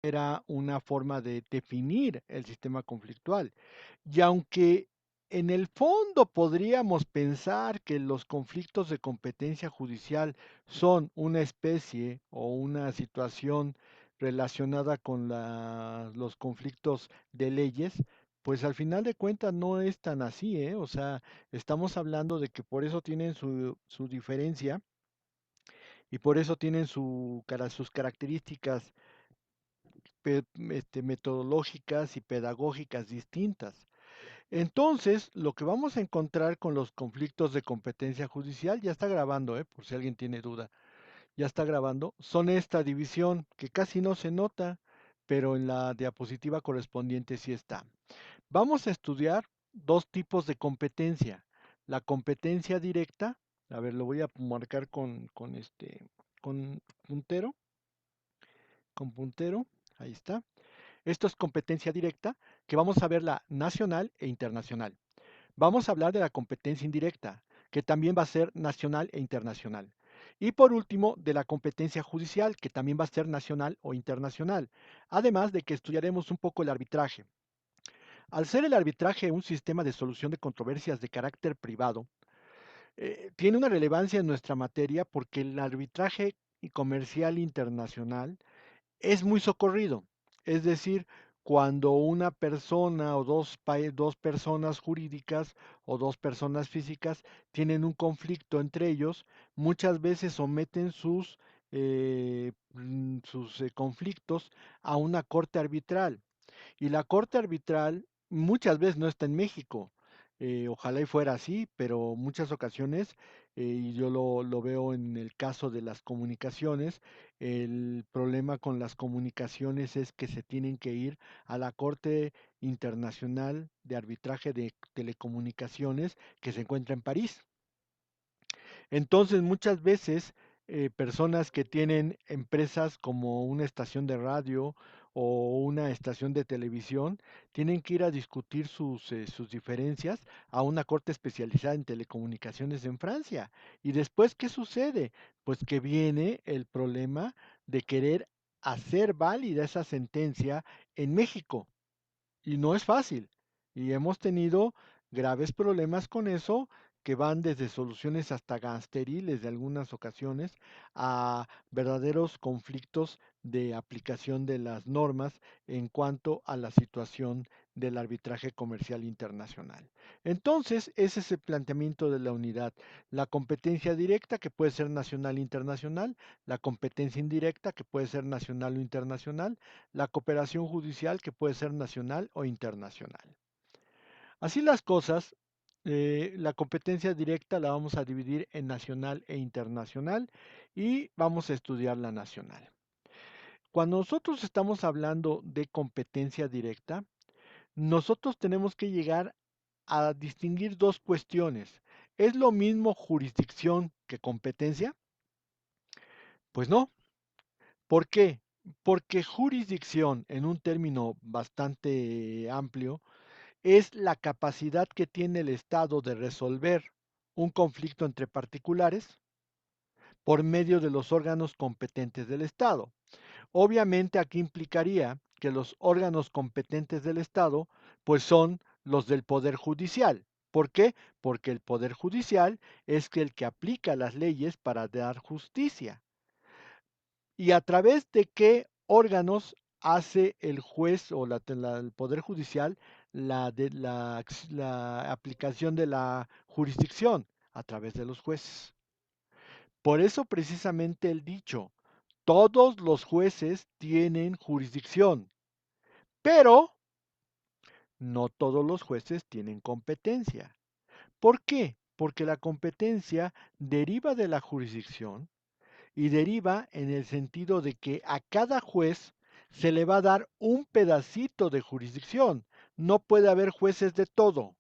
era una forma de definir el sistema conflictual. Y aunque en el fondo podríamos pensar que los conflictos de competencia judicial son una especie o una situación relacionada con los conflictos de leyes, pues al final de cuentas no es tan así, ¿eh? O sea, estamos hablando de que por eso tienen su diferencia y por eso tienen sus características metodológicas y pedagógicas distintas. Entonces, lo que vamos a encontrar con los conflictos de competencia judicial, ya está grabando, por si alguien tiene duda, ya está grabando, son esta división que casi no se nota, pero en la diapositiva correspondiente sí está. Vamos a estudiar dos tipos de competencia. La competencia directa, a ver, lo voy a marcar con puntero, con puntero, ahí está. Esto es competencia directa, que vamos a ver la nacional e internacional. Vamos a hablar de la competencia indirecta, que también va a ser nacional e internacional. Y por último, de la competencia judicial, que también va a ser nacional o internacional. Además de que estudiaremos un poco el arbitraje. Al ser el arbitraje un sistema de solución de controversias de carácter privado, tiene una relevancia en nuestra materia porque el arbitraje comercial internacional es muy socorrido. Es decir, cuando una persona o dos personas jurídicas o dos personas físicas tienen un conflicto entre ellos, muchas veces someten sus conflictos a una corte arbitral. Y la corte arbitral muchas veces no está en México. Ojalá y fuera así, pero muchas ocasiones, y yo lo veo en el caso de las comunicaciones, el problema con las comunicaciones es que se tienen que ir a la Corte Internacional de Arbitraje de Telecomunicaciones que se encuentra en París. Entonces, muchas veces, personas que tienen empresas como una estación de radio o una estación de televisión, tienen que ir a discutir sus diferencias a una corte especializada en telecomunicaciones en Francia. Y después, ¿qué sucede? Pues que viene el problema de querer hacer válida esa sentencia en México. Y no es fácil. Y hemos tenido graves problemas con eso, que van desde soluciones hasta gansteriles de algunas ocasiones a verdaderos conflictos de aplicación de las normas en cuanto a la situación del arbitraje comercial internacional. Entonces, ese es el planteamiento de la unidad. La competencia directa, que puede ser nacional e internacional, la competencia indirecta, que puede ser nacional o internacional, la cooperación judicial, que puede ser nacional o internacional. Así las cosas, la competencia directa la vamos a dividir en nacional e internacional y vamos a estudiar la nacional. Cuando nosotros estamos hablando de competencia directa, nosotros tenemos que llegar a distinguir dos cuestiones. ¿Es lo mismo jurisdicción que competencia? Pues no. ¿Por qué? Porque jurisdicción, en un término bastante amplio, es la capacidad que tiene el Estado de resolver un conflicto entre particulares por medio de los órganos competentes del Estado. Obviamente aquí implicaría que los órganos competentes del Estado pues son los del Poder Judicial. ¿Por qué? Porque el Poder Judicial es el que aplica las leyes para dar justicia. ¿Y a través de qué órganos hace el juez o el Poder Judicial la aplicación de la jurisdicción? A través de los jueces. Por eso precisamente el dicho, todos los jueces tienen jurisdicción, pero no todos los jueces tienen competencia. ¿Por qué? Porque la competencia deriva de la jurisdicción y deriva en el sentido de que a cada juez se le va a dar un pedacito de jurisdicción. No puede haber jueces de todo.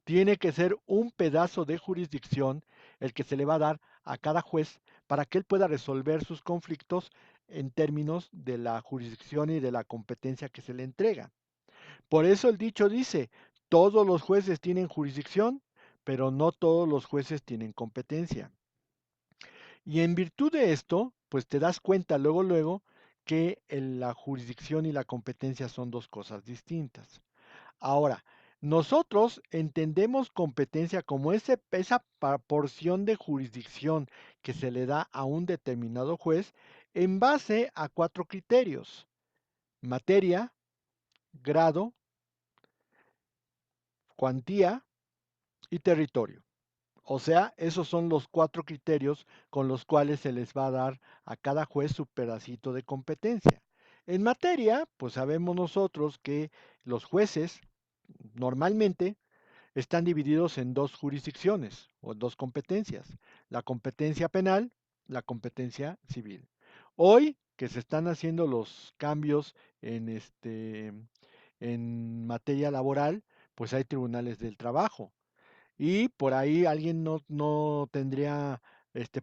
Tiene que ser un pedazo de jurisdicción el que se le va a dar a cada juez para que él pueda resolver sus conflictos en términos de la jurisdicción y de la competencia que se le entrega. Por eso el dicho dice, todos los jueces tienen jurisdicción, pero no todos los jueces tienen competencia. Y en virtud de esto, pues te das cuenta luego, luego, que la jurisdicción y la competencia son dos cosas distintas. Ahora, nosotros entendemos competencia como esa porción de jurisdicción que se le da a un determinado juez en base a cuatro criterios: materia, grado, cuantía y territorio. O sea, esos son los cuatro criterios con los cuales se les va a dar a cada juez su pedacito de competencia. En materia, pues sabemos nosotros que los jueces normalmente están divididos en dos jurisdicciones o dos competencias: la competencia penal, la competencia civil. Hoy que se están haciendo los cambios en materia laboral, pues hay tribunales del trabajo. Y por ahí alguien no tendría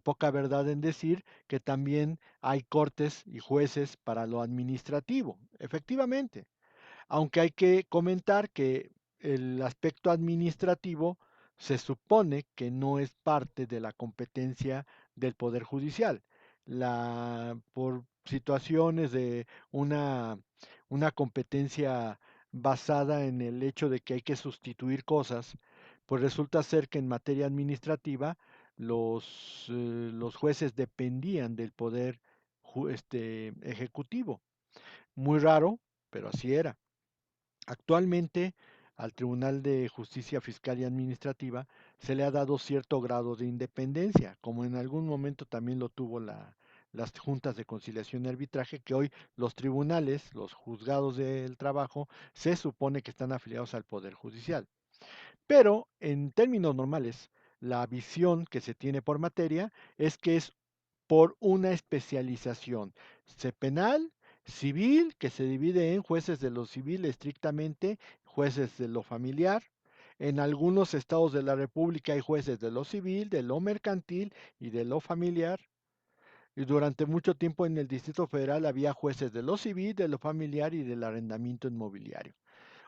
poca verdad en decir que también hay cortes y jueces para lo administrativo. Efectivamente, aunque hay que comentar que el aspecto administrativo se supone que no es parte de la competencia del Poder Judicial. Por situaciones de una competencia basada en el hecho de que hay que sustituir cosas, pues resulta ser que en materia administrativa los jueces dependían del Poder Ejecutivo. Muy raro, pero así era. Actualmente, al Tribunal de Justicia Fiscal y Administrativa se le ha dado cierto grado de independencia, como en algún momento también lo tuvo las juntas de conciliación y arbitraje, que hoy los tribunales, los juzgados del trabajo, se supone que están afiliados al Poder Judicial. Pero en términos normales, la visión que se tiene por materia es que es por una especialización penal, civil, que se divide en jueces de lo civil estrictamente, jueces de lo familiar. En algunos estados de la República hay jueces de lo civil, de lo mercantil y de lo familiar. Y durante mucho tiempo en el Distrito Federal había jueces de lo civil, de lo familiar y del arrendamiento inmobiliario.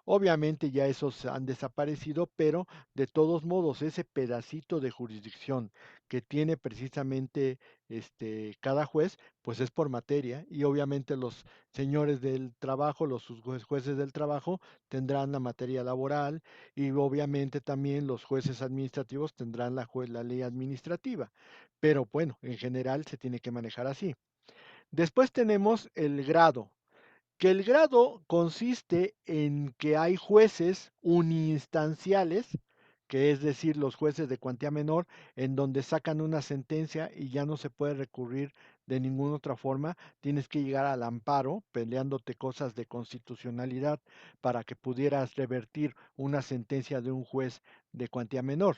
Obviamente ya esos han desaparecido, pero de todos modos ese pedacito de jurisdicción que tiene precisamente cada juez, pues es por materia, y obviamente los señores del trabajo, los jueces del trabajo tendrán la materia laboral, y obviamente también los jueces administrativos tendrán la ley administrativa. Pero bueno, en general se tiene que manejar así. Después tenemos el grado, que el grado consiste en que hay jueces uninstanciales, que es decir, los jueces de cuantía menor, en donde sacan una sentencia y ya no se puede recurrir de ninguna otra forma, tienes que llegar al amparo peleándote cosas de constitucionalidad para que pudieras revertir una sentencia de un juez de cuantía menor.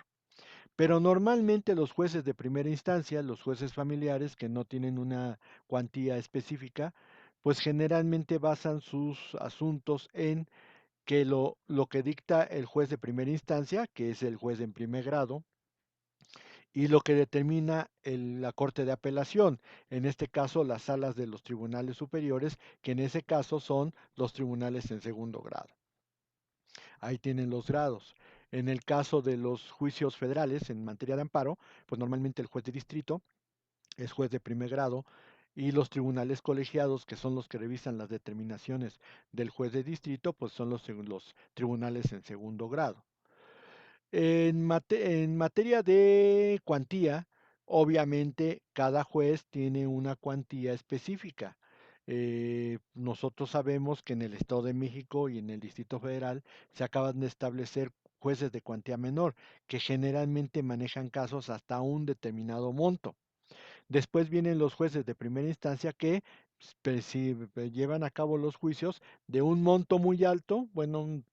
Pero normalmente los jueces de primera instancia, los jueces familiares que no tienen una cuantía específica, pues generalmente basan sus asuntos en que lo que dicta el juez de primera instancia, que es el juez en primer grado, y lo que determina la Corte de Apelación, en este caso las salas de los tribunales superiores, que en ese caso son los tribunales en segundo grado. Ahí tienen los grados. En el caso de los juicios federales en materia de amparo, pues normalmente el juez de distrito es juez de primer grado, y los tribunales colegiados, que son los que revisan las determinaciones del juez de distrito, pues son los tribunales en segundo grado. En materia de cuantía, obviamente cada juez tiene una cuantía específica. Nosotros sabemos que en el Estado de México y en el Distrito Federal se acaban de establecer jueces de cuantía menor, que generalmente manejan casos hasta un determinado monto. Después vienen los jueces de primera instancia que llevan a cabo los juicios de un monto muy alto, bueno, un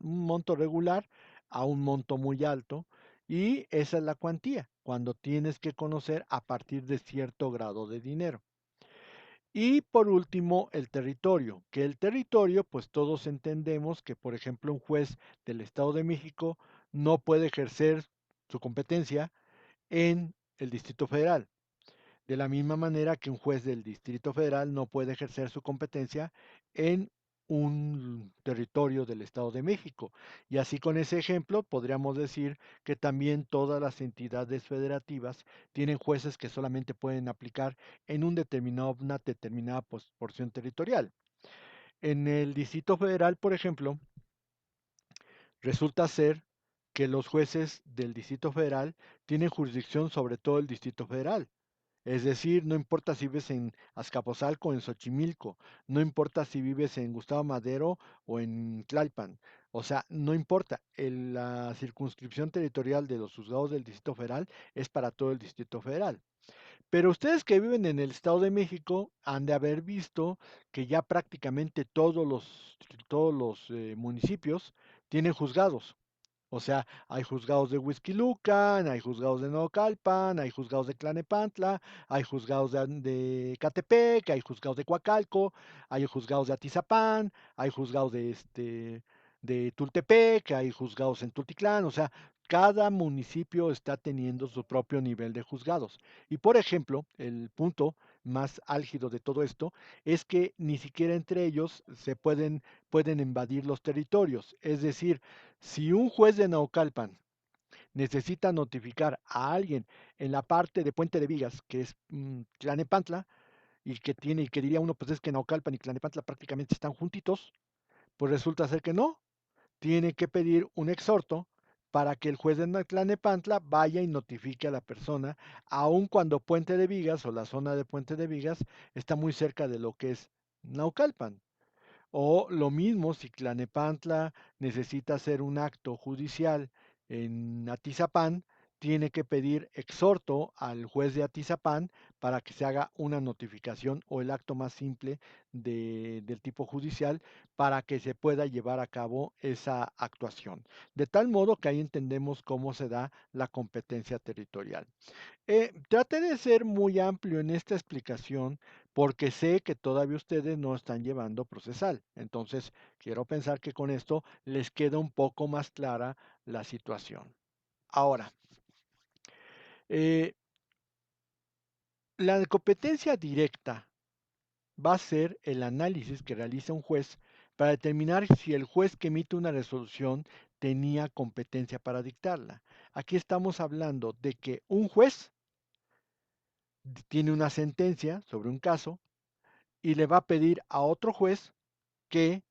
monto regular a un monto muy alto, y esa es la cuantía, cuando tienes que conocer a partir de cierto grado de dinero. Y por último, el territorio, que el territorio, pues todos entendemos que, por ejemplo, un juez del Estado de México no puede ejercer su competencia en el Distrito Federal, de la misma manera que un juez del Distrito Federal no puede ejercer su competencia en un territorio del Estado de México. Y así con ese ejemplo podríamos decir que también todas las entidades federativas tienen jueces que solamente pueden aplicar en una determinada porción territorial. En el Distrito Federal, por ejemplo, resulta ser que los jueces del Distrito Federal tienen jurisdicción sobre todo el Distrito Federal. Es decir, no importa si vives en Azcapotzalco o en Xochimilco, no importa si vives en Gustavo Madero o en Tlalpan. O sea, no importa. La circunscripción territorial de los juzgados del Distrito Federal es para todo el Distrito Federal. Pero ustedes que viven en el Estado de México han de haber visto que ya prácticamente todos los municipios tienen juzgados. O sea, hay juzgados de Huixquilucan, hay juzgados de Naucalpan, hay juzgados de Tlanepantla, hay juzgados de Catepec, hay juzgados de Coacalco, hay juzgados de Atizapán, hay juzgados de Tultepec, hay juzgados en Tultitlán, o sea, cada municipio está teniendo su propio nivel de juzgados. Y por ejemplo, el punto más álgido de todo esto es que ni siquiera entre ellos pueden invadir los territorios. Es decir, si un juez de Naucalpan necesita notificar a alguien en la parte de Puente de Vigas, que es Tlanepantla, y que diría uno, pues es que Naucalpan y Tlanepantla prácticamente están juntitos, pues resulta ser que no, tiene que pedir un exhorto para que el juez de Tlanepantla vaya y notifique a la persona, aun cuando Puente de Vigas o la zona de Puente de Vigas está muy cerca de lo que es Naucalpan. O lo mismo si Tlanepantla necesita hacer un acto judicial en Atizapán, tiene que pedir exhorto al juez de Atizapán para que se haga una notificación o el acto más simple del tipo judicial para que se pueda llevar a cabo esa actuación. De tal modo que ahí entendemos cómo se da la competencia territorial. Traté de ser muy amplio en esta explicación porque sé que todavía ustedes no están llevando procesal. Entonces, quiero pensar que con esto les queda un poco más clara la situación. Ahora, eh, la competencia directa va a ser el análisis que realiza un juez para determinar si el juez que emite una resolución tenía competencia para dictarla. Aquí estamos hablando de que un juez tiene una sentencia sobre un caso y le va a pedir a otro juez que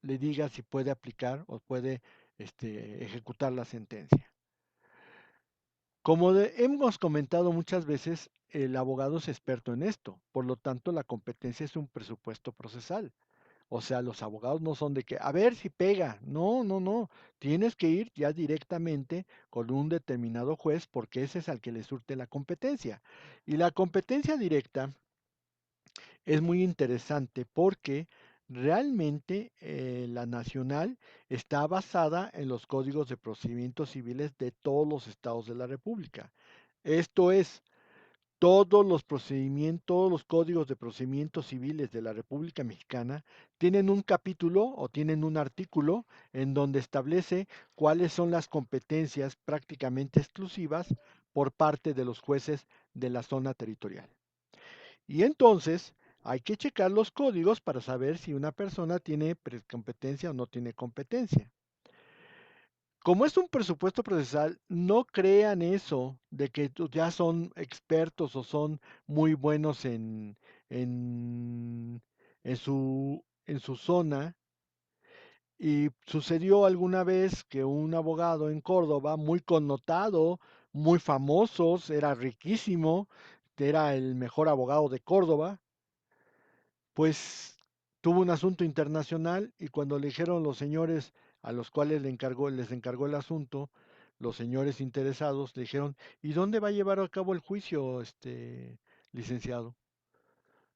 le diga si puede aplicar o puede ejecutar la sentencia. Como hemos comentado muchas veces, el abogado es experto en esto, por lo tanto la competencia es un presupuesto procesal. O sea, los abogados no son de que, a ver si pega. No, no, no. Tienes que ir ya directamente con un determinado juez porque ese es al que le surte la competencia. Y la competencia directa es muy interesante porque realmente la nacional está basada en los códigos de procedimientos civiles de todos los estados de la República. Esto es, todos los procedimientos, todos los códigos de procedimientos civiles de la República Mexicana tienen un capítulo o tienen un artículo en donde establece cuáles son las competencias prácticamente exclusivas por parte de los jueces de la zona territorial. Y entonces hay que checar los códigos para saber si una persona tiene competencia o no tiene competencia. Como es un presupuesto procesal, no crean eso de que ya son expertos o son muy buenos en, en su zona. Y sucedió alguna vez que un abogado en Córdoba, muy connotado, muy famoso, era riquísimo, era el mejor abogado de Córdoba, pues tuvo un asunto internacional y cuando le dijeron los señores a los cuales les encargó el asunto, los señores interesados le dijeron, ¿y dónde va a llevar a cabo el juicio, licenciado?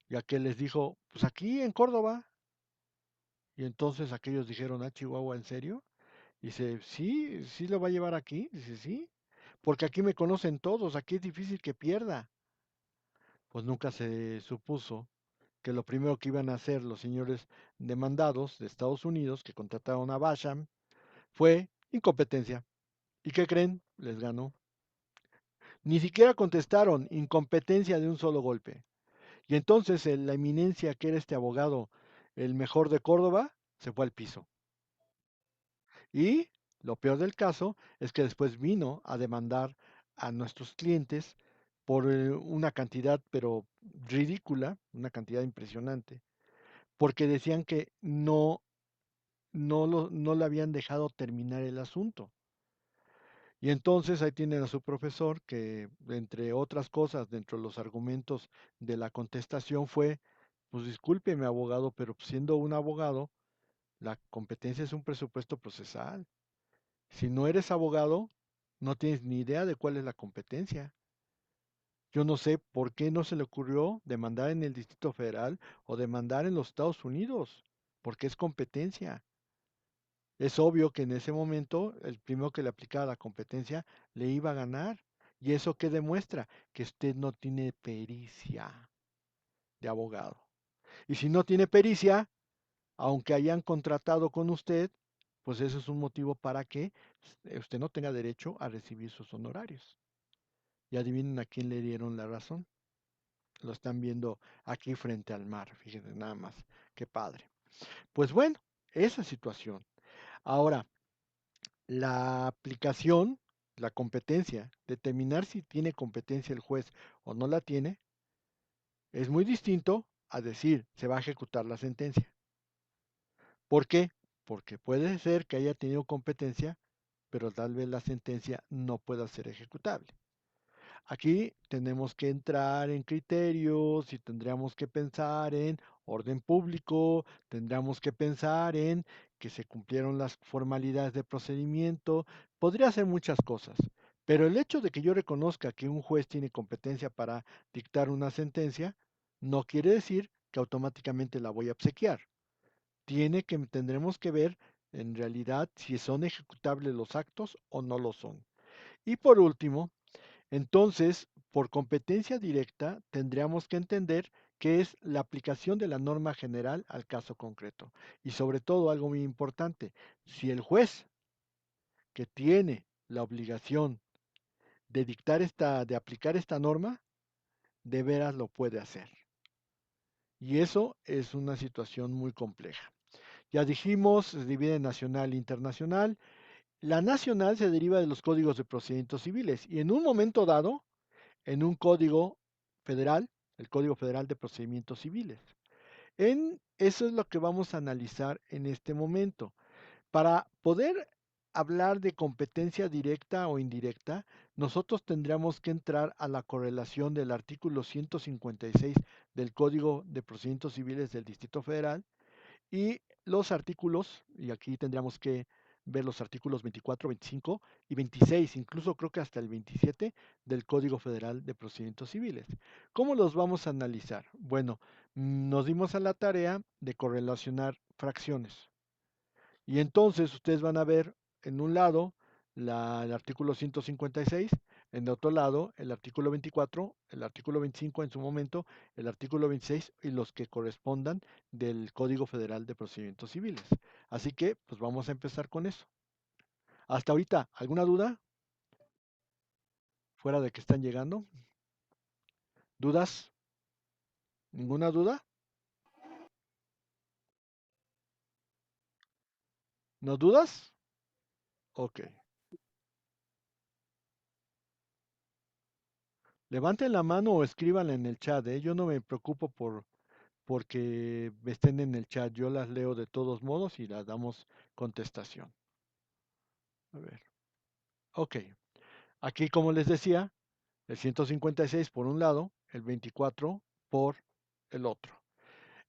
Y aquel les dijo, pues aquí en Córdoba. Y entonces aquellos dijeron, ah, Chihuahua, ¿en serio? Y dice, sí, sí lo va a llevar aquí. Dice, sí, porque aquí me conocen todos, aquí es difícil que pierda. Pues nunca se supuso que lo primero que iban a hacer los señores demandados de Estados Unidos que contrataron a Basham fue incompetencia. ¿Y qué creen? Les ganó. Ni siquiera contestaron incompetencia de un solo golpe. Y entonces la eminencia que era este abogado el mejor de Córdoba se fue al piso. Y lo peor del caso es que después vino a demandar a nuestros clientes por una cantidad, pero ridícula, una cantidad impresionante, porque decían que no le habían dejado terminar el asunto. Y entonces ahí tienen a su profesor que, entre otras cosas, dentro de los argumentos de la contestación fue, pues discúlpeme abogado, pero siendo un abogado, la competencia es un presupuesto procesal. Si no eres abogado, no tienes ni idea de cuál es la competencia. Yo no sé por qué no se le ocurrió demandar en el Distrito Federal o demandar en los Estados Unidos, porque es competencia. Es obvio que en ese momento el primero que le aplicara la competencia le iba a ganar. ¿Y eso qué demuestra? Que usted no tiene pericia de abogado. Y si no tiene pericia, aunque hayan contratado con usted, pues eso es un motivo para que usted no tenga derecho a recibir sus honorarios. Y adivinen a quién le dieron la razón. Lo están viendo aquí frente al mar, fíjense nada más, qué padre. Pues bueno, esa situación. Ahora, la aplicación, la competencia, determinar si tiene competencia el juez o no la tiene, es muy distinto a decir se va a ejecutar la sentencia. ¿Por qué? Porque puede ser que haya tenido competencia, pero tal vez la sentencia no pueda ser ejecutable. Aquí tenemos que entrar en criterios y tendríamos que pensar en orden público, tendríamos que pensar en que se cumplieron las formalidades de procedimiento, podría hacer muchas cosas, pero el hecho de que yo reconozca que un juez tiene competencia para dictar una sentencia, no quiere decir que automáticamente la voy a obsequiar. Tendremos que ver en realidad si son ejecutables los actos o no lo son. Y por último, entonces, por competencia directa, tendríamos que entender qué es la aplicación de la norma general al caso concreto. Y sobre todo, algo muy importante, si el juez que tiene la obligación de de aplicar esta norma, de veras lo puede hacer. Y eso es una situación muy compleja. Ya dijimos, se divide en nacional e internacional. La nacional se deriva de los códigos de procedimientos civiles y en un momento dado, en un código federal, el Código Federal de Procedimientos Civiles. Eso es lo que vamos a analizar en este momento. Para poder hablar de competencia directa o indirecta, nosotros tendríamos que entrar a la correlación del artículo 156 del Código de Procedimientos Civiles del Distrito Federal y los artículos, y aquí tendríamos que ver los artículos 24, 25 y 26, incluso creo que hasta el 27 del Código Federal de Procedimientos Civiles. ¿Cómo los vamos a analizar? Bueno, nos dimos a la tarea de correlacionar fracciones. Y entonces ustedes van a ver en un lado el artículo 156, en el otro lado el artículo 24, el artículo 25 en su momento, el artículo 26 y los que correspondan del Código Federal de Procedimientos Civiles. Así que, pues vamos a empezar con eso. Hasta ahorita, ¿alguna duda? Fuera de que están llegando. ¿Dudas? ¿Ninguna duda? ¿No dudas? Ok. Levanten la mano o escríbanla en el chat, ¿eh? Yo no me preocupo porque estén en el chat. Yo las leo de todos modos y las damos contestación. A ver. Ok. Aquí, como les decía, el 156 por un lado, el 24 por el otro.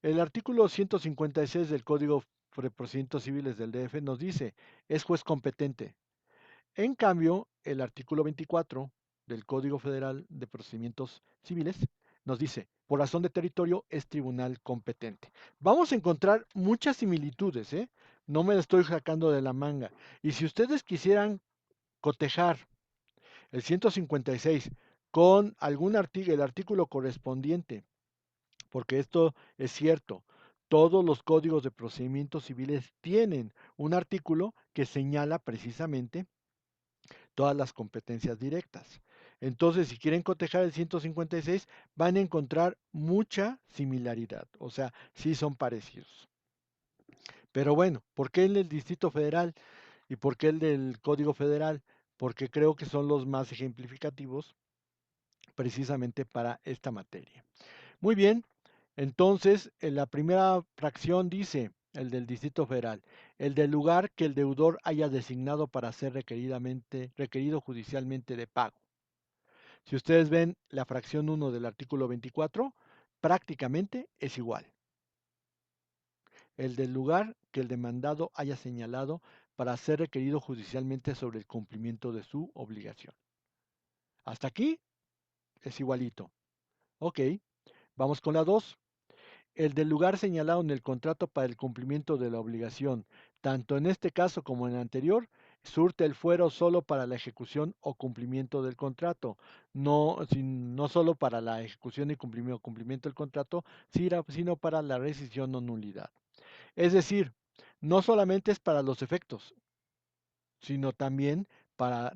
El artículo 156 del Código de Procedimientos Civiles del DF nos dice, es juez competente. En cambio, el artículo 24 del Código Federal de Procedimientos Civiles nos dice, por razón de territorio es tribunal competente. Vamos a encontrar muchas similitudes, ¿eh? No me la estoy sacando de la manga. Y si ustedes quisieran cotejar el 156 con el artículo correspondiente, porque esto es cierto, todos los códigos de procedimientos civiles tienen un artículo que señala precisamente todas las competencias directas. Entonces, si quieren cotejar el 156, van a encontrar mucha similaridad, o sea, sí son parecidos. Pero bueno, ¿por qué el del Distrito Federal y por qué el del Código Federal? Porque creo que son los más ejemplificativos precisamente para esta materia. Muy bien, entonces en la primera fracción dice el del Distrito Federal, el del lugar que el deudor haya designado para ser requerido judicialmente de pago. Si ustedes ven la fracción 1 del artículo 24, prácticamente es igual. El del lugar que el demandado haya señalado para ser requerido judicialmente sobre el cumplimiento de su obligación. Hasta aquí es igualito. Ok, vamos con la 2. El del lugar señalado en el contrato para el cumplimiento de la obligación, tanto en este caso como en el anterior, surte el fuero solo para la ejecución o cumplimiento del contrato, no solo para la ejecución y cumplimiento del contrato, sino para la rescisión o nulidad. Es decir, no solamente es para los efectos, sino también para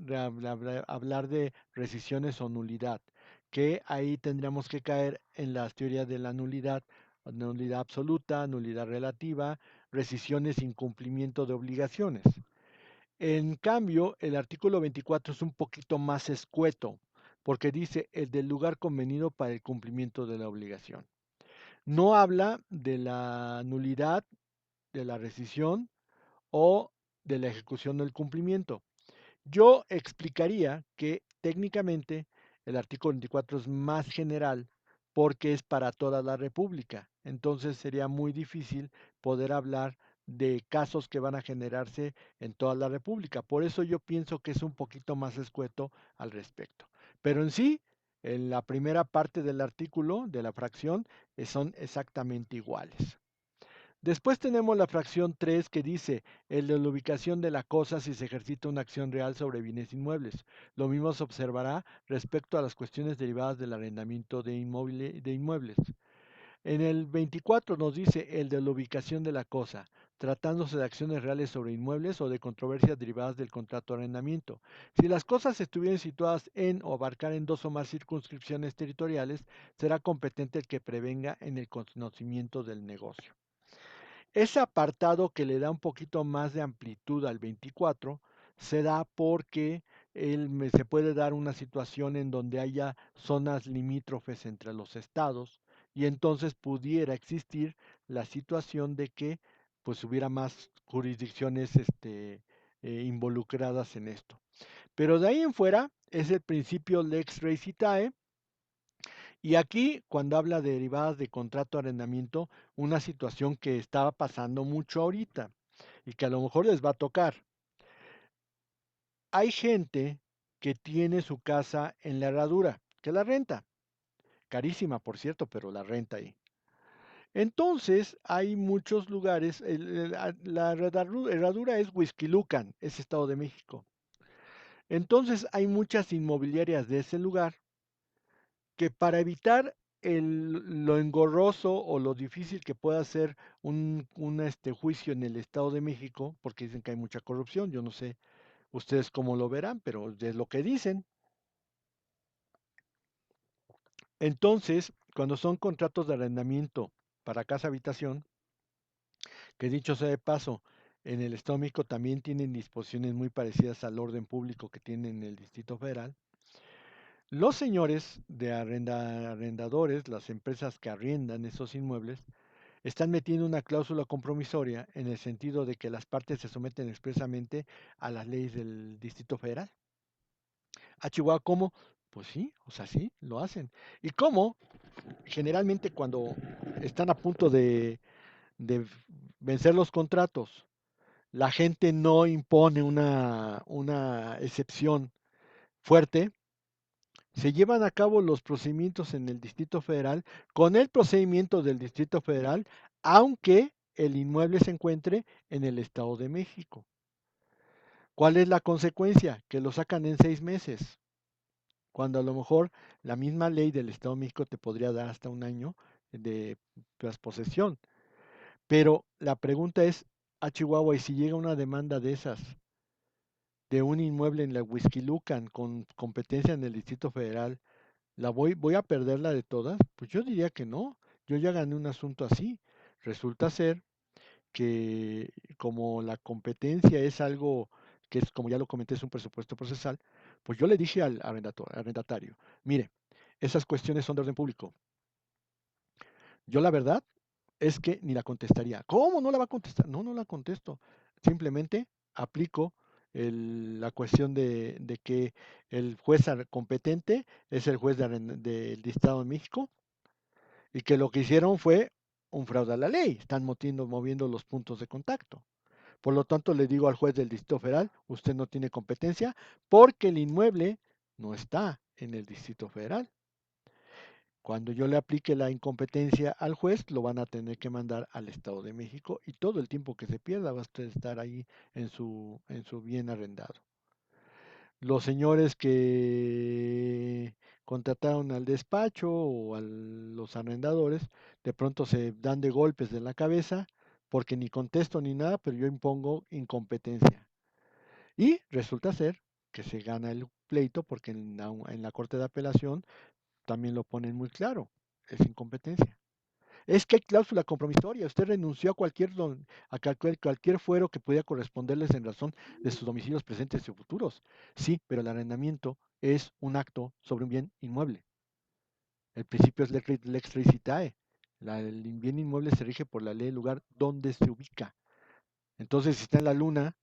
hablar de rescisiones o nulidad, que ahí tendríamos que caer en las teorías de la nulidad, nulidad absoluta, nulidad relativa, rescisiones, incumplimiento de obligaciones. En cambio, el artículo 24 es un poquito más escueto, porque dice el del lugar convenido para el cumplimiento de la obligación. No habla de la nulidad, de la rescisión o de la ejecución del cumplimiento. Yo explicaría que técnicamente el artículo 24 es más general porque es para toda la República. Entonces sería muy difícil poder hablar de casos que van a generarse en toda la República. Por eso yo pienso que es un poquito más escueto al respecto. Pero en sí, en la primera parte del artículo, de la fracción, son exactamente iguales. Después tenemos la fracción 3 que dice el de la ubicación de la cosa si se ejercita una acción real sobre bienes inmuebles. Lo mismo se observará respecto a las cuestiones derivadas del arrendamiento de inmuebles. En el 24 nos dice el de la ubicación de la cosa, tratándose de acciones reales sobre inmuebles o de controversias derivadas del contrato de arrendamiento. Si las cosas estuvieran situadas en o abarcar dos o más circunscripciones territoriales, será competente el que prevenga en el conocimiento del negocio. Ese apartado que le da un poquito más de amplitud al 24 se da porque se puede dar una situación en donde haya zonas limítrofes entre los estados y entonces pudiera existir la situación de que pues hubiera más jurisdicciones involucradas en esto. Pero de ahí en fuera es el principio lex recitae, y aquí, cuando habla de derivadas de contrato de arrendamiento, una situación que estaba pasando mucho ahorita y que a lo mejor les va a tocar. Hay gente que tiene su casa en la herradura, que la renta. Carísima, por cierto, pero la renta ahí. Entonces, hay muchos lugares, la herradura es Huixquilucan, es Estado de México. Entonces, hay muchas inmobiliarias de ese lugar que para evitar lo engorroso o lo difícil que pueda ser un juicio en el Estado de México, porque dicen que hay mucha corrupción, yo no sé ustedes cómo lo verán, pero es lo que dicen. Entonces, cuando son contratos de arrendamiento para casa habitación, que dicho sea de paso, en el Estado de México también tienen disposiciones muy parecidas al orden público que tienen en el Distrito Federal, los señores de arrendadores, las empresas que arriendan esos inmuebles, están metiendo una cláusula compromisoria en el sentido de que las partes se someten expresamente a las leyes del Distrito Federal. ¿A Chihuahua cómo? Pues sí, o sea, sí, lo hacen. ¿Y cómo? Generalmente cuando están a punto de vencer los contratos, la gente no impone una excepción fuerte, se llevan a cabo los procedimientos en el Distrito Federal con el procedimiento del Distrito Federal, aunque el inmueble se encuentre en el Estado de México. ¿Cuál es la consecuencia? Que lo sacan en 6 meses, cuando a lo mejor la misma ley del Estado de México te podría dar hasta un año de posesión. Pero la pregunta es, a Chihuahua, y si llega una demanda de esas, de un inmueble en la Huixquilucan con competencia en el Distrito Federal, voy a perderla de todas? Pues yo diría que no. Yo ya gané un asunto así. Resulta ser que como la competencia es algo que es, como ya lo comenté, es un presupuesto procesal, pues yo le dije al arrendatario, mire, esas cuestiones son de orden público. Yo la verdad es que ni la contestaría. ¿Cómo no la va a contestar? No, no la contesto. Simplemente aplico la cuestión de que el juez competente es el juez del Estado de México y que lo que hicieron fue un fraude a la ley. Están moviendo los puntos de contacto. Por lo tanto, le digo al juez del Distrito Federal, usted no tiene competencia porque el inmueble no está en el Distrito Federal. Cuando yo le aplique la incompetencia al juez, lo van a tener que mandar al Estado de México y todo el tiempo que se pierda va a usted estar ahí en su bien arrendado. Los señores que contrataron al despacho o a los arrendadores, de pronto se dan de golpes de la cabeza porque ni contesto ni nada, pero yo impongo incompetencia. Y resulta ser que se gana el pleito porque en la Corte de Apelación también lo ponen muy claro, es incompetencia. Es que hay cláusula compromisoria, usted renunció a cualquier fuero que pudiera corresponderles en razón de sus domicilios presentes y futuros. Sí, pero el arrendamiento es un acto sobre un bien inmueble. El principio es lex recitae. El bien inmueble se rige por la ley del lugar donde se ubica. Entonces, si está en la luna,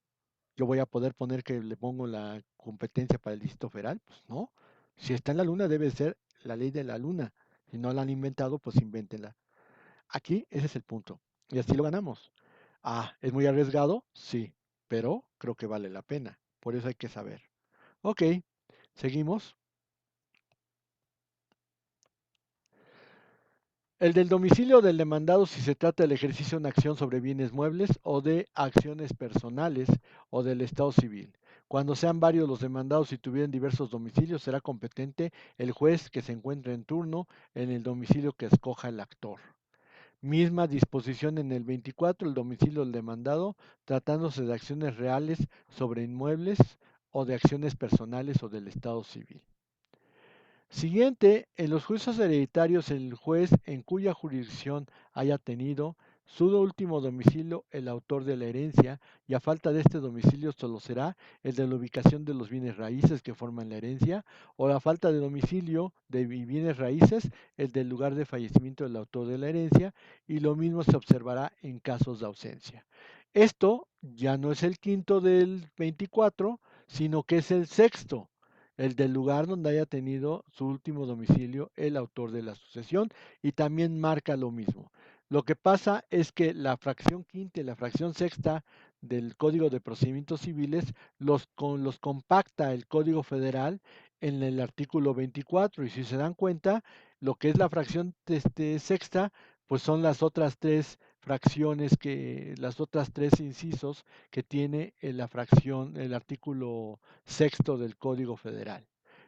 yo voy a poder poner que le pongo la competencia para el distrito federal, pues no. Si está en la luna, debe ser la ley de la luna. Si no la han inventado, pues invéntenla. Aquí ese es el punto. Y así lo ganamos. Ah, ¿es muy arriesgado? Sí, pero creo que vale la pena. Por eso hay que saber. Ok, seguimos. El del domicilio del demandado si se trata del ejercicio de una acción sobre bienes muebles o de acciones personales o del estado civil. Cuando sean varios los demandados y tuvieran diversos domicilios, será competente el juez que se encuentre en turno en el domicilio que escoja el actor. Misma disposición en el 24, el domicilio del demandado, tratándose de acciones reales sobre inmuebles o de acciones personales o del estado civil. Siguiente, en los juicios hereditarios, el juez en cuya jurisdicción haya tenido su último domicilio el autor de la herencia y a falta de este domicilio solo será el de la ubicación de los bienes raíces que forman la herencia o la falta de domicilio de bienes raíces el del lugar de fallecimiento del autor de la herencia y lo mismo se observará en casos de ausencia. Esto ya no es el quinto del 24, sino que es el sexto, el del lugar donde haya tenido su último domicilio el autor de la sucesión, y también marca lo mismo. Lo que pasa es que la fracción quinta y la fracción sexta del Código de Procedimientos Civiles los compacta el Código Federal en el artículo 24, y si se dan cuenta, lo que es la fracción sexta, pues son las otras tres fracciones las otras tres incisos que tiene la fracción, el artículo sexto del Código Federal.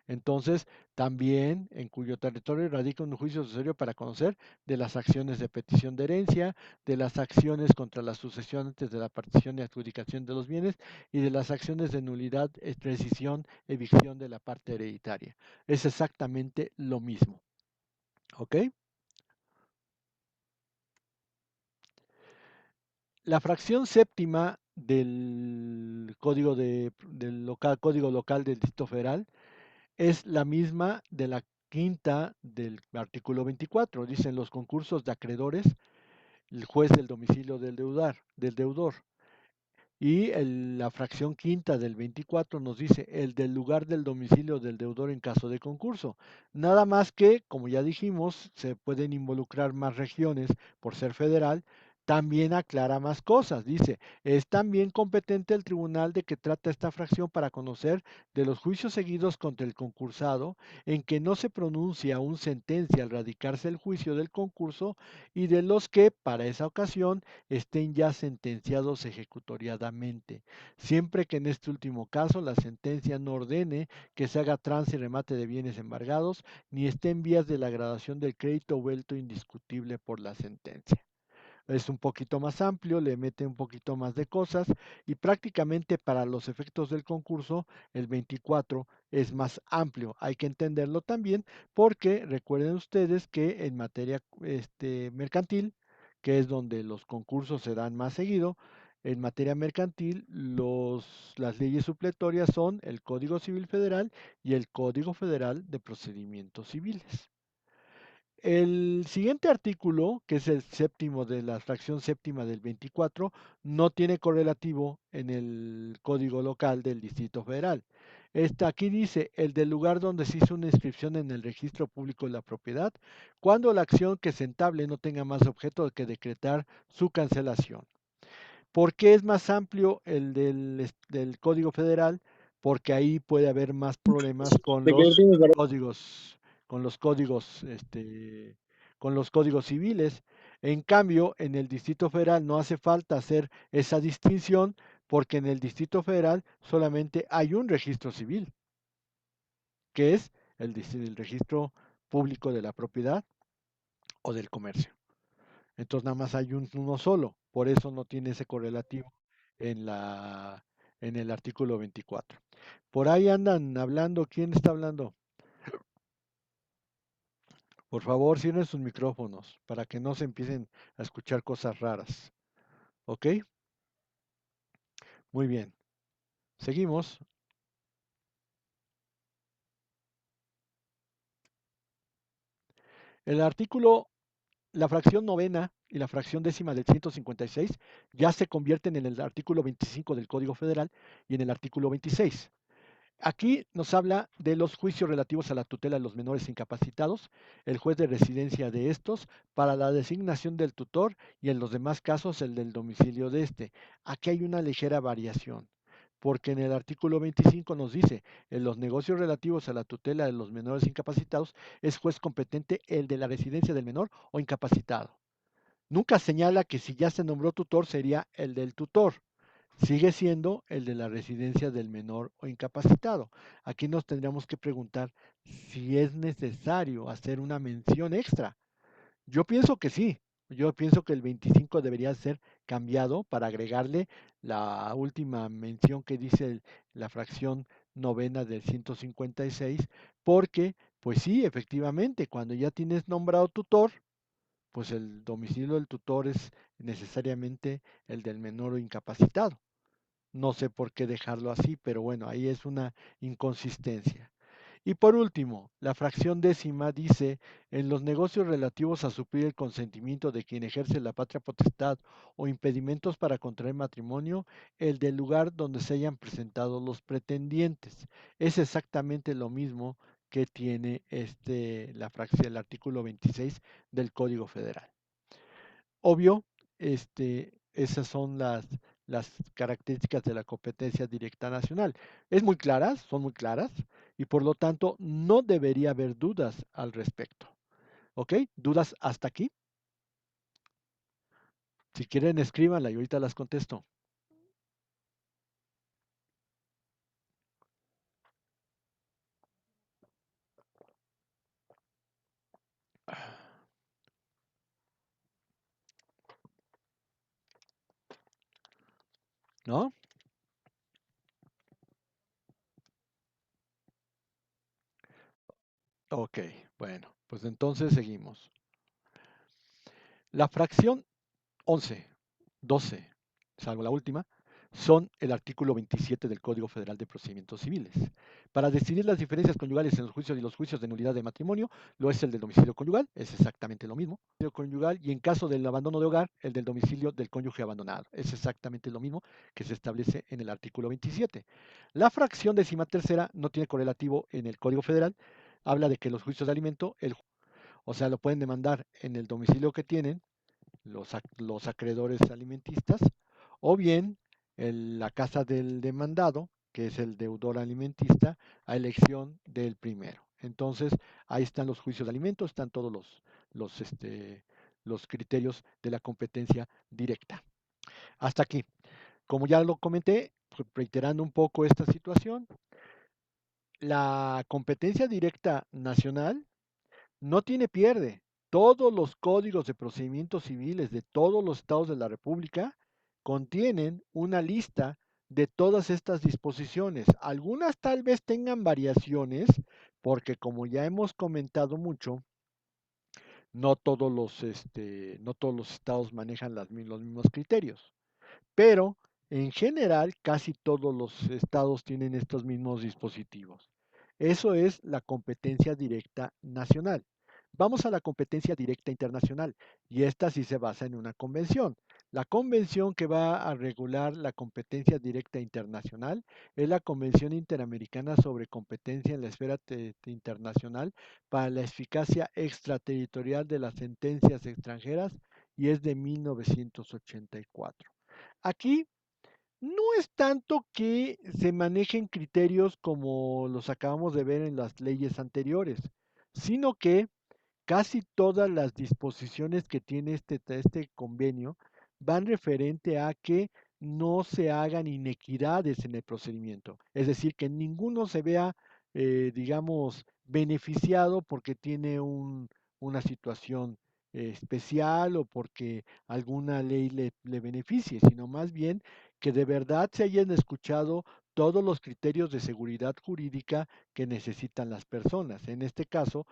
Entonces, también en cuyo territorio radica un juicio sucesorio para conocer de las acciones de petición de herencia, de las acciones contra la sucesión antes de la partición y adjudicación de los bienes y de las acciones de nulidad, rescisión, evicción de la parte hereditaria. Es exactamente lo mismo. ¿Ok? La fracción séptima del Código Local del Distrito Federal es la misma de la quinta del artículo 24. Dicen los concursos de acreedores, el juez del domicilio del deudor. Y la fracción quinta del 24 nos dice el del lugar del domicilio del deudor en caso de concurso. Nada más que, como ya dijimos, se pueden involucrar más regiones por ser federal. También aclara más cosas. Dice, es también competente el tribunal de que trata esta fracción para conocer de los juicios seguidos contra el concursado en que no se pronuncia aún sentencia al radicarse el juicio del concurso y de los que, para esa ocasión, estén ya sentenciados ejecutoriadamente, siempre que en este último caso la sentencia no ordene que se haga trance y remate de bienes embargados, ni esté en vías de la gradación del crédito vuelto indiscutible por la sentencia. Es un poquito más amplio, le mete un poquito más de cosas y prácticamente para los efectos del concurso el 24 es más amplio. Hay que entenderlo también porque recuerden ustedes que en materia mercantil, que es donde los concursos se dan más seguido. En materia mercantil, las leyes supletorias son el Código Civil Federal y el Código Federal de Procedimientos Civiles. El siguiente artículo, que es el séptimo de la fracción séptima del 24, no tiene correlativo en el código local del Distrito Federal. Aquí dice el del lugar donde se hizo una inscripción en el registro público de la propiedad, cuando la acción que se entable no tenga más objeto que decretar su cancelación. ¿Por qué es más amplio el del Código Federal? Porque ahí puede haber más problemas ¿De qué tienes códigos, con los códigos, con los códigos civiles. En cambio, en el Distrito Federal no hace falta hacer esa distinción porque en el Distrito Federal solamente hay un registro civil, que es el registro público de la propiedad o del comercio. Entonces nada más hay uno solo, por eso no tiene ese correlativo en en el artículo 24. Por ahí andan hablando, ¿quién está hablando? Por favor, cierren sus micrófonos para que no se empiecen a escuchar cosas raras. ¿Ok? Muy bien. Seguimos. El artículo, la fracción novena y la fracción décima del 156 ya se convierten en el artículo 25 del Código Federal y en el artículo 26. Aquí nos habla de los juicios relativos a la tutela de los menores incapacitados, el juez de residencia de estos, para la designación del tutor y en los demás casos el del domicilio de este. Aquí hay una ligera variación, porque en el artículo 25 nos dice, en los negocios relativos a la tutela de los menores incapacitados, es juez competente el de la residencia del menor o incapacitado. Nunca señala que si ya se nombró tutor sería el del tutor, sigue siendo el de la residencia del menor o incapacitado. Aquí nos tendríamos que preguntar si es necesario hacer una mención extra. Yo pienso que sí. Yo pienso que el 25 debería ser cambiado para agregarle la última mención que dice la fracción novena del 156, porque, pues sí, efectivamente, cuando ya tienes nombrado tutor, pues el domicilio del tutor es necesariamente el del menor o incapacitado. No sé por qué dejarlo así, pero bueno, ahí es una inconsistencia. Y por último, la fracción décima dice, en los negocios relativos a suplir el consentimiento de quien ejerce la patria potestad o impedimentos para contraer matrimonio, el del lugar donde se hayan presentado los pretendientes. Es exactamente lo mismo que tiene la fracción, el artículo 26 del Código Federal. Obvio, esas son las características de la competencia directa nacional. Es muy claras, son muy claras, y por lo tanto no debería haber dudas al respecto. ¿Ok? ¿Dudas hasta aquí? Si quieren, escríbanla y ahorita las contesto. ¿No? Ok, bueno, pues entonces seguimos. La fracción 11, 12, salvo la última, son el artículo 27 del Código Federal de Procedimientos Civiles. Para decidir las diferencias conyugales en los juicios y los juicios de nulidad de matrimonio, lo es el del domicilio conyugal, es exactamente lo mismo, conyugal, y en caso del abandono de hogar, el del domicilio del cónyuge abandonado, es exactamente lo mismo que se establece en el artículo 27. La fracción decimatercera no tiene correlativo en el Código Federal, habla de que los juicios de alimento, o sea, lo pueden demandar en el domicilio que tienen, los acreedores alimentistas, o bien la casa del demandado, que es el deudor alimentista, a elección del primero. Entonces, ahí están los juicios de alimentos, están todos los, este, los criterios de la competencia directa. Hasta aquí. Como ya lo comenté, pues, reiterando un poco esta situación, la competencia directa nacional no tiene pierde. Todos los códigos de procedimientos civiles de todos los estados de la República contienen una lista de todas estas disposiciones. Algunas tal vez tengan variaciones, porque como ya hemos comentado mucho, No todos los estados manejan los mismos criterios, pero en general casi todos los estados tienen estos mismos dispositivos. Eso es la competencia directa nacional. Vamos a la competencia directa internacional y esta sí se basa en una convención. La convención que va a regular la competencia directa internacional es la Convención Interamericana sobre Competencia en la Esfera Internacional para la Eficacia Extraterritorial de las Sentencias Extranjeras y es de 1984. Aquí no es tanto que se manejen criterios como los acabamos de ver en las leyes anteriores, sino que casi todas las disposiciones que tiene este convenio van referente a que no se hagan inequidades en el procedimiento. Es decir, que ninguno se vea, digamos, beneficiado porque tiene una situación especial o porque alguna ley le beneficie, sino más bien que de verdad se hayan escuchado todos los criterios de seguridad jurídica que necesitan las personas. En este caso,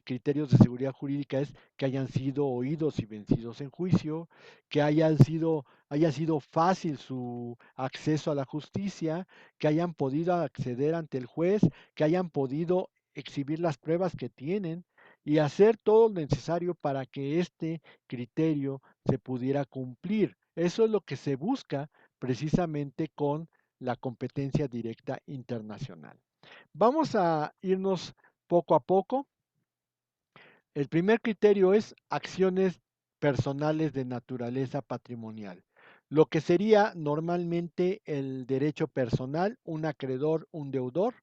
criterios de seguridad jurídica es que hayan sido oídos y vencidos en juicio, que haya sido fácil su acceso a la justicia, que hayan podido acceder ante el juez, que hayan podido exhibir las pruebas que tienen y hacer todo lo necesario para que este criterio se pudiera cumplir. Eso es lo que se busca precisamente con la competencia directa internacional. Vamos a irnos poco a poco. El primer criterio es acciones personales de naturaleza patrimonial, lo que sería normalmente el derecho personal, un acreedor, un deudor.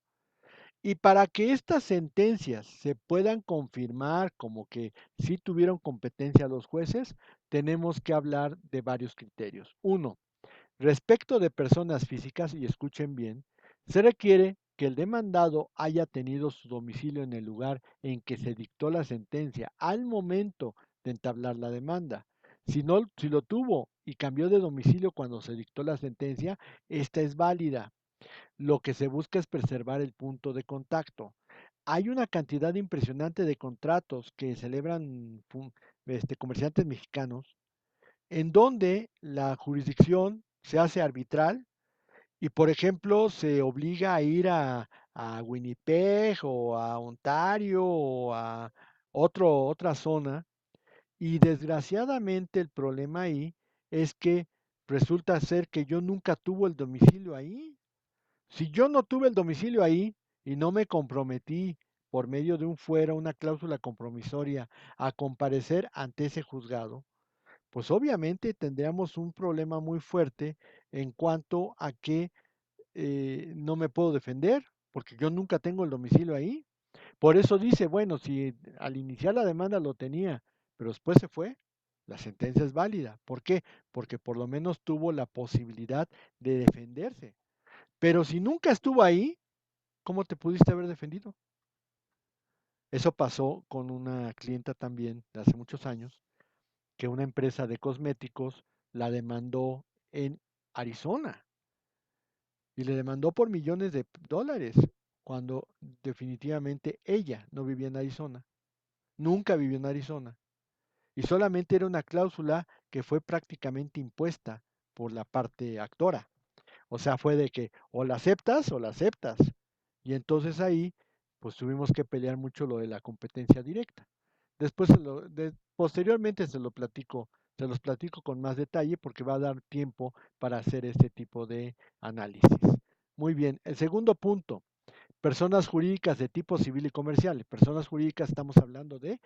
Y para que estas sentencias se puedan confirmar como que sí tuvieron competencia los jueces, tenemos que hablar de varios criterios. Uno, respecto de personas físicas, y escuchen bien, se requiere que el demandado haya tenido su domicilio en el lugar en que se dictó la sentencia al momento de entablar la demanda. Si no, si lo tuvo y cambió de domicilio cuando se dictó la sentencia, esta es válida. Lo que se busca es preservar el punto de contacto. Hay una cantidad impresionante de contratos que celebran comerciantes mexicanos en donde la jurisdicción se hace arbitral y, por ejemplo, se obliga a ir a Winnipeg o a Ontario o a otra zona. Y desgraciadamente el problema ahí es que resulta ser que yo nunca tuve el domicilio ahí. Si yo no tuve el domicilio ahí y no me comprometí por medio de un fuera, una cláusula compromisoria, a comparecer ante ese juzgado, pues obviamente tendríamos un problema muy fuerte en cuanto a que no me puedo defender, porque yo nunca tengo el domicilio ahí. Por eso dice, bueno, si al iniciar la demanda lo tenía, pero después se fue, la sentencia es válida. ¿Por qué? Porque por lo menos tuvo la posibilidad de defenderse. Pero si nunca estuvo ahí, ¿cómo te pudiste haber defendido? Eso pasó con una clienta también de hace muchos años, que una empresa de cosméticos la demandó en Arizona y le demandó por millones de dólares cuando definitivamente ella no vivía en Arizona, nunca vivió en Arizona y solamente era una cláusula que fue prácticamente impuesta por la parte actora. O sea, fue de que o la aceptas o la aceptas. Y entonces ahí, pues tuvimos que pelear mucho lo de la competencia directa. Después, posteriormente se los platico con más detalle porque va a dar tiempo para hacer este tipo de análisis. Muy bien, el segundo punto, personas jurídicas de tipo civil y comercial. Personas jurídicas estamos hablando de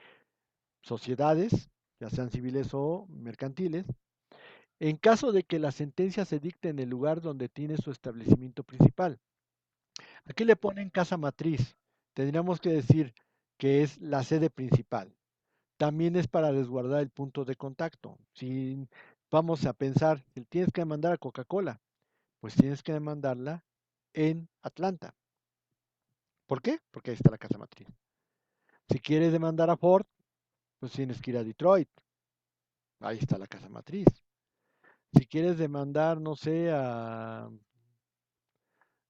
sociedades, ya sean civiles o mercantiles, en caso de que la sentencia se dicte en el lugar donde tiene su establecimiento principal. Aquí le ponen casa matriz. Tendríamos que decir que es la sede principal. También es para resguardar el punto de contacto. Si vamos a pensar, si tienes que demandar a Coca-Cola, pues tienes que demandarla en Atlanta. ¿Por qué? Porque ahí está la casa matriz. Si quieres demandar a Ford, pues tienes que ir a Detroit. Ahí está la casa matriz. Si quieres demandar, no sé, a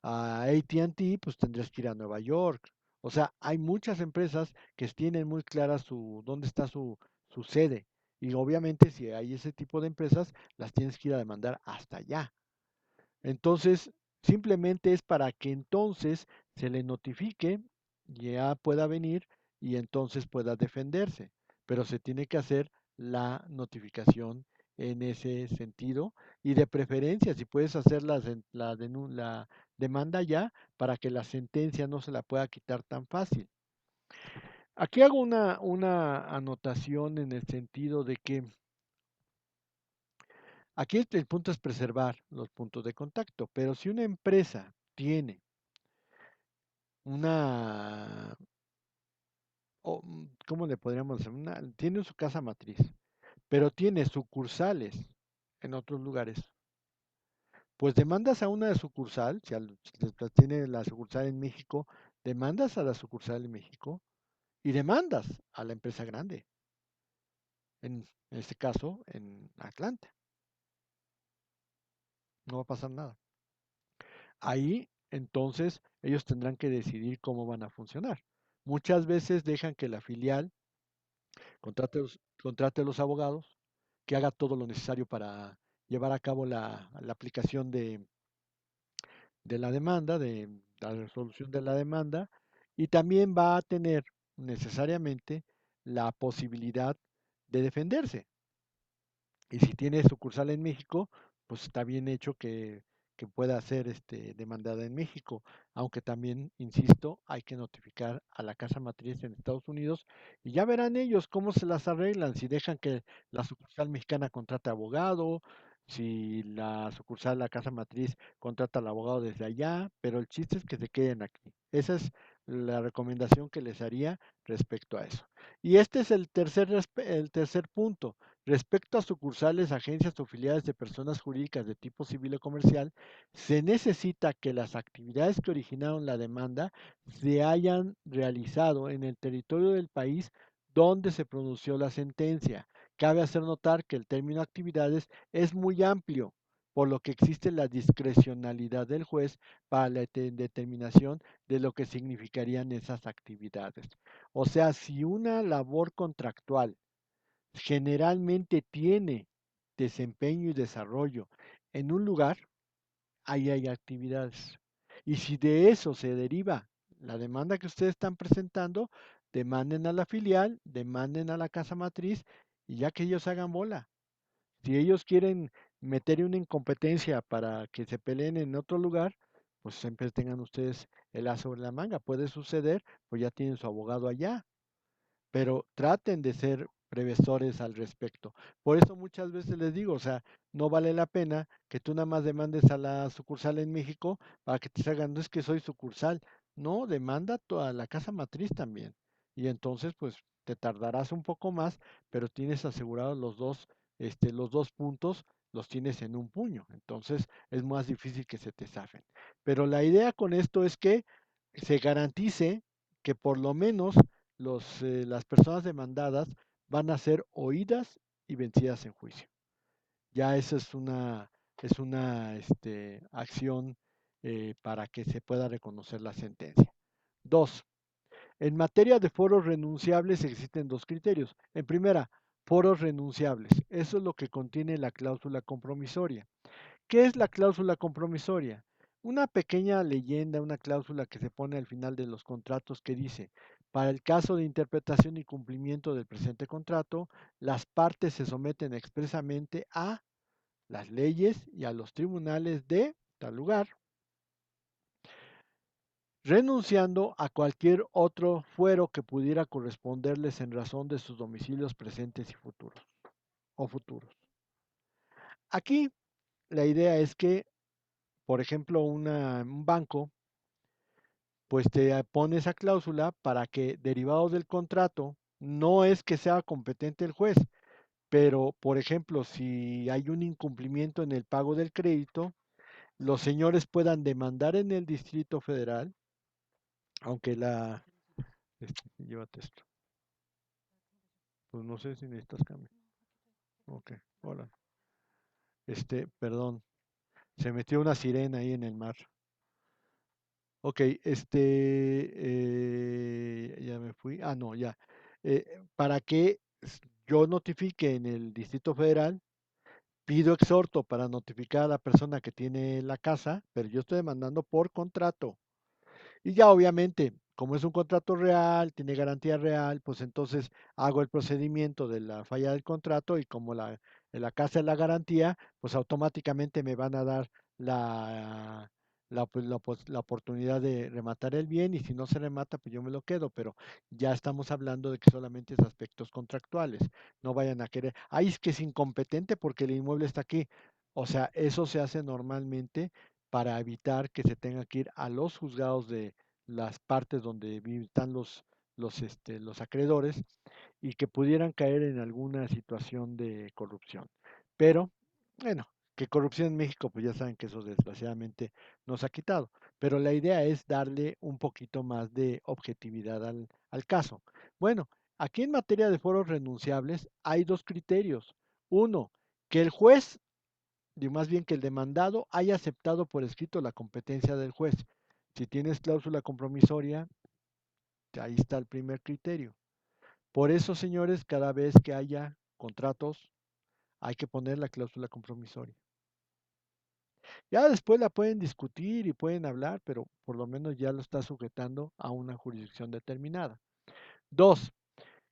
AT&T, pues tendrías que ir a Nueva York. O sea, hay muchas empresas que tienen muy clara dónde está su sede. Y obviamente si hay ese tipo de empresas, las tienes que ir a demandar hasta allá. Entonces, simplemente es para que entonces se le notifique, ya pueda venir y entonces pueda defenderse. Pero se tiene que hacer la notificación en ese sentido y de preferencia, si puedes hacer la demanda ya para que la sentencia no se la pueda quitar tan fácil. Aquí hago una anotación en el sentido de que aquí el punto es preservar los puntos de contacto, pero si una empresa tiene una, ¿cómo le podríamos decir? Tiene su casa matriz, pero tiene sucursales en otros lugares, pues demandas a una sucursal, si tiene la sucursal en México, demandas a la sucursal en México y demandas a la empresa grande, en este caso en Atlanta, no va a pasar nada. Ahí, entonces, ellos tendrán que decidir cómo van a funcionar. Muchas veces dejan que la filial contrate a los abogados, que haga todo lo necesario para llevar a cabo la aplicación de la demanda, de la resolución de la demanda, y también va a tener necesariamente la posibilidad de defenderse. Y si tiene sucursal en México, pues está bien hecho que pueda ser demandada en México, aunque también, insisto, hay que notificar a la casa matriz en Estados Unidos y ya verán ellos cómo se las arreglan, si dejan que la sucursal mexicana contrate abogado, si la sucursal, la casa matriz, contrata al abogado desde allá, pero el chiste es que se queden aquí. Esa es la recomendación que les haría respecto a eso. Y este es el tercer punto. Respecto a sucursales, agencias o filiales de personas jurídicas de tipo civil o comercial, se necesita que las actividades que originaron la demanda se hayan realizado en el territorio del país donde se pronunció la sentencia. Cabe hacer notar que el término actividades es muy amplio, por lo que existe la discrecionalidad del juez para la determinación de lo que significarían esas actividades. O sea, si una labor contractual generalmente tiene desempeño y desarrollo en un lugar, ahí hay actividades. Y si de eso se deriva la demanda que ustedes están presentando, demanden a la filial, demanden a la casa matriz y ya que ellos hagan bola. Si ellos quieren meter una incompetencia para que se peleen en otro lugar, pues siempre tengan ustedes el as sobre la manga. Puede suceder, pues ya tienen su abogado allá, pero traten de ser previsores al respecto. Por eso muchas veces les digo, o sea, no vale la pena que tú nada más demandes a la sucursal en México para que te salgan, no es que soy sucursal, no, demanda a la casa matriz también. Y entonces, pues, te tardarás un poco más, pero tienes asegurados los dos puntos, los tienes en un puño. Entonces, es más difícil que se te zafen. Pero la idea con esto es que se garantice que por lo menos las personas demandadas van a ser oídas y vencidas en juicio. Ya esa es una acción para que se pueda reconocer la sentencia. Dos, en materia de foros renunciables existen dos criterios. En primera, foros renunciables. Eso es lo que contiene la cláusula compromisoria. ¿Qué es la cláusula compromisoria? Una pequeña leyenda, una cláusula que se pone al final de los contratos que dice, para el caso de interpretación y cumplimiento del presente contrato, las partes se someten expresamente a las leyes y a los tribunales de tal lugar, renunciando a cualquier otro fuero que pudiera corresponderles en razón de sus domicilios presentes y futuros o futuros. Aquí la idea es que, por ejemplo, un banco pues te pone esa cláusula para que derivados del contrato, no es que sea competente el juez, pero por ejemplo, si hay un incumplimiento en el pago del crédito, los señores puedan demandar en el Distrito Federal, aunque llévate esto, pues no sé si necesitas cambio. Ok, hola. Perdón, se metió una sirena ahí en el mar. Ok, ya me fui. Ah, no, ya. Para que yo notifique en el Distrito Federal, pido exhorto para notificar a la persona que tiene la casa, pero yo estoy demandando por contrato. Y ya obviamente, como es un contrato real, tiene garantía real, pues entonces hago el procedimiento de la falla del contrato y como la casa es la garantía, pues automáticamente me van a dar la, la oportunidad de rematar el bien y si no se remata, pues yo me lo quedo, pero ya estamos hablando de que solamente es aspectos contractuales. No vayan a querer, ay, es que es incompetente porque el inmueble está aquí. O sea, eso se hace normalmente para evitar que se tenga que ir a los juzgados de las partes donde están los acreedores y que pudieran caer en alguna situación de corrupción. Pero, bueno, que corrupción en México, pues ya saben que eso desgraciadamente nos ha quitado. Pero la idea es darle un poquito más de objetividad al caso. Bueno, aquí en materia de foros renunciables hay dos criterios. Uno, que el juez más bien que el demandado haya aceptado por escrito la competencia del juez. Si tienes cláusula compromisoria, ahí está el primer criterio. Por eso, señores, cada vez que haya contratos, hay que poner la cláusula compromisoria. Ya después la pueden discutir y pueden hablar, pero por lo menos ya lo está sujetando a una jurisdicción determinada. Dos,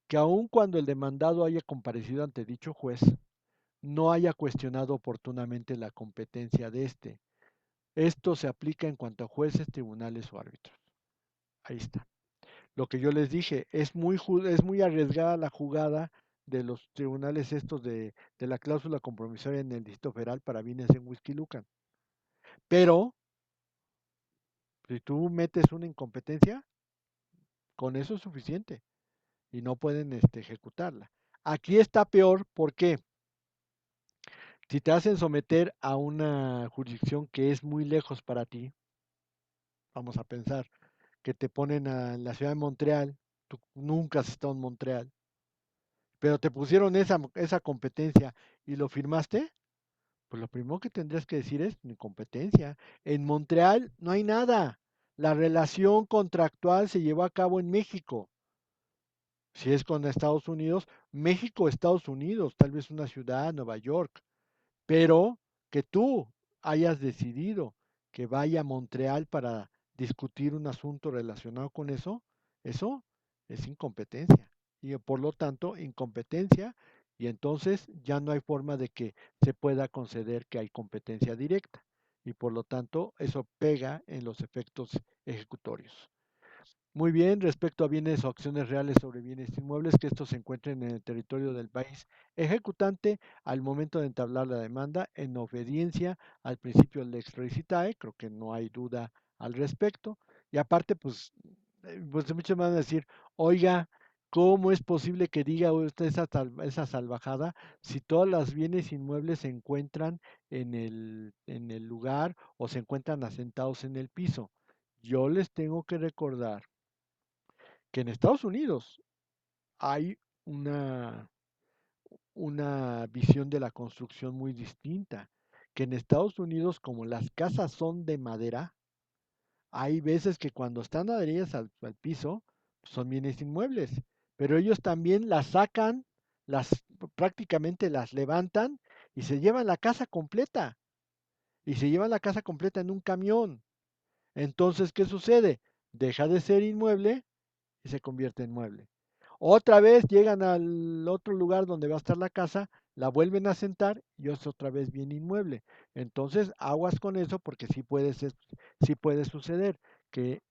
que aun cuando el demandado haya comparecido ante dicho juez, no haya cuestionado oportunamente la competencia de este. Esto se aplica en cuanto a jueces, tribunales o árbitros. Ahí está. Lo que yo les dije, es muy arriesgada la jugada de los tribunales estos de la cláusula compromisoria en el Distrito Federal para bienes en Whisky Lucan. Pero, si tú metes una incompetencia, con eso es suficiente y no pueden ejecutarla. Aquí está peor porque si te hacen someter a una jurisdicción que es muy lejos para ti, vamos a pensar que te ponen a la ciudad de Montreal, tú nunca has estado en Montreal, pero te pusieron esa competencia y lo firmaste, pues lo primero que tendrías que decir es mi competencia. En Montreal no hay nada. La relación contractual se llevó a cabo en México. Si es con Estados Unidos, México, Estados Unidos, tal vez una ciudad, Nueva York. Pero que tú hayas decidido que vaya a Montreal para discutir un asunto relacionado con eso es incompetencia. Y por lo tanto, incompetencia, y entonces ya no hay forma de que se pueda conceder que hay competencia directa. Y por lo tanto, eso pega en los efectos ejecutorios. Muy bien, respecto a bienes o acciones reales sobre bienes inmuebles, que estos se encuentren en el territorio del país ejecutante al momento de entablar la demanda en obediencia al principio del lex recitae, creo que no hay duda al respecto. Y aparte, pues muchos me van a decir, oiga, ¿cómo es posible que diga usted esa salvajada si todos los bienes inmuebles se encuentran en el lugar o se encuentran asentados en el piso? Yo les tengo que recordar que en Estados Unidos hay una, una visión de la construcción muy distinta, que en Estados Unidos, como las casas son de madera, hay veces que cuando están adheridas al piso, son bienes inmuebles, pero ellos también las sacan, las prácticamente las levantan y se llevan la casa completa, y se llevan la casa completa en un camión. Entonces, ¿qué sucede? Deja de ser inmueble y se convierte en mueble. Otra vez llegan al otro lugar donde va a estar la casa, la vuelven a sentar y es otra vez bien inmueble. Entonces, aguas con eso porque sí puede suceder que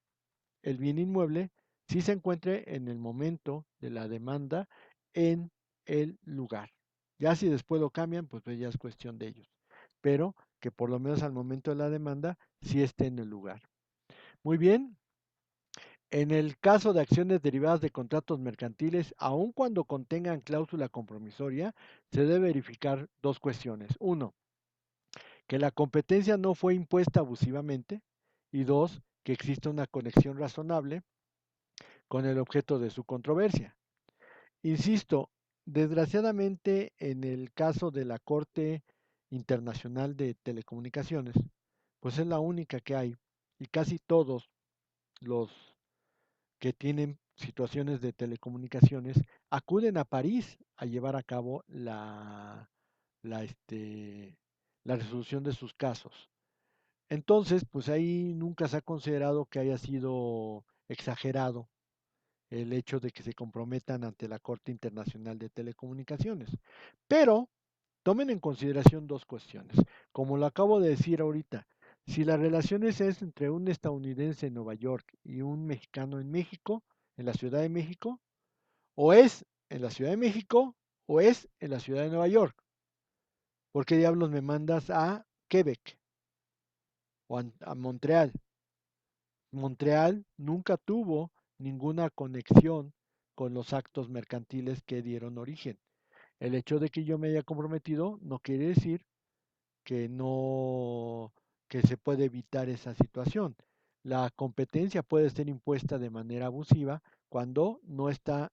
el bien inmueble sí se encuentre en el momento de la demanda en el lugar. Ya si después lo cambian, pues ya es cuestión de ellos. Pero que por lo menos al momento de la demanda sí esté en el lugar. Muy bien, en el caso de acciones derivadas de contratos mercantiles, aun cuando contengan cláusula compromisoria, se debe verificar dos cuestiones. Uno, que la competencia no fue impuesta abusivamente. Y dos, que exista una conexión razonable con el objeto de su controversia. Insisto, desgraciadamente en el caso de la Corte Internacional de Telecomunicaciones, pues es la única que hay y casi todos los que tienen situaciones de telecomunicaciones acuden a París a llevar a cabo la, este, la resolución de sus casos. Entonces, pues ahí nunca se ha considerado que haya sido exagerado el hecho de que se comprometan ante la Corte Internacional de Telecomunicaciones. Pero tomen en consideración dos cuestiones. Como lo acabo de decir ahorita, si las relaciones es entre un estadounidense en Nueva York y un mexicano en México, en la Ciudad de México, o es en la Ciudad de México o es en la Ciudad de Nueva York. ¿Por qué diablos me mandas a Quebec o a Montreal? Montreal nunca tuvo ninguna conexión con los actos mercantiles que dieron origen. El hecho de que yo me haya comprometido no quiere decir que no, que se puede evitar esa situación. La competencia puede ser impuesta de manera abusiva cuando no está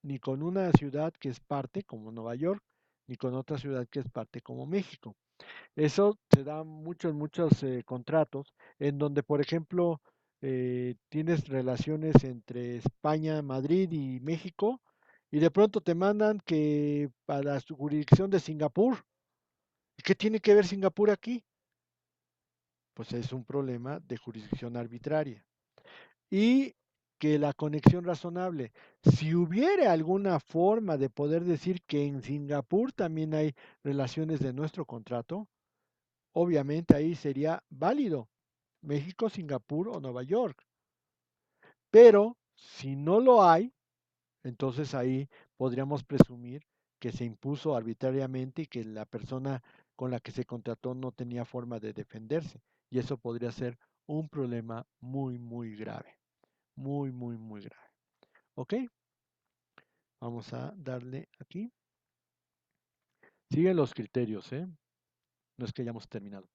ni con una ciudad que es parte, como Nueva York, ni con otra ciudad que es parte, como México. Eso se da muchos contratos en donde, por ejemplo, tienes relaciones entre España, Madrid y México, y de pronto te mandan que para su jurisdicción de Singapur. ¿Y qué tiene que ver Singapur aquí? Pues es un problema de jurisdicción arbitraria. Y que la conexión razonable. Si hubiera alguna forma de poder decir que en Singapur también hay relaciones de nuestro contrato, obviamente ahí sería válido. México, Singapur o Nueva York. Pero si no lo hay, entonces ahí podríamos presumir que se impuso arbitrariamente y que la persona con la que se contrató no tenía forma de defenderse. Y eso podría ser un problema muy grave. Muy grave. ¿Ok? Vamos a darle aquí. Siguen los criterios, ¿eh? No es que hayamos terminado.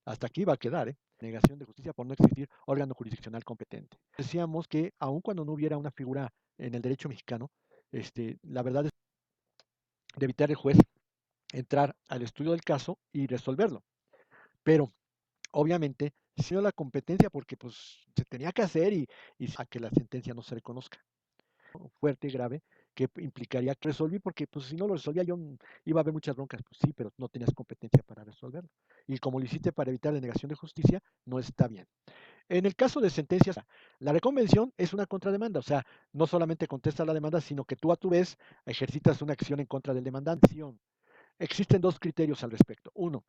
Hasta aquí va a quedar, ¿eh? Negación de justicia por no existir órgano jurisdiccional competente. Decíamos que aun cuando no hubiera una figura en el derecho mexicano, la verdad es de evitar el juez entrar al estudio del caso y resolverlo. Pero obviamente, si no la competencia porque pues se tenía que hacer y a que la sentencia no se reconozca. Fuerte y grave que implicaría que resolví porque pues si no lo resolvía yo iba a haber muchas broncas, pues sí, pero no tenías competencia para resolverlo. Y como lo hiciste para evitar la negación de justicia, no está bien. En el caso de sentencias, la reconvención es una contrademanda, o sea, no solamente contesta la demanda, sino que tú a tu vez ejercitas una acción en contra del demandante. Existen dos criterios al respecto. Uno,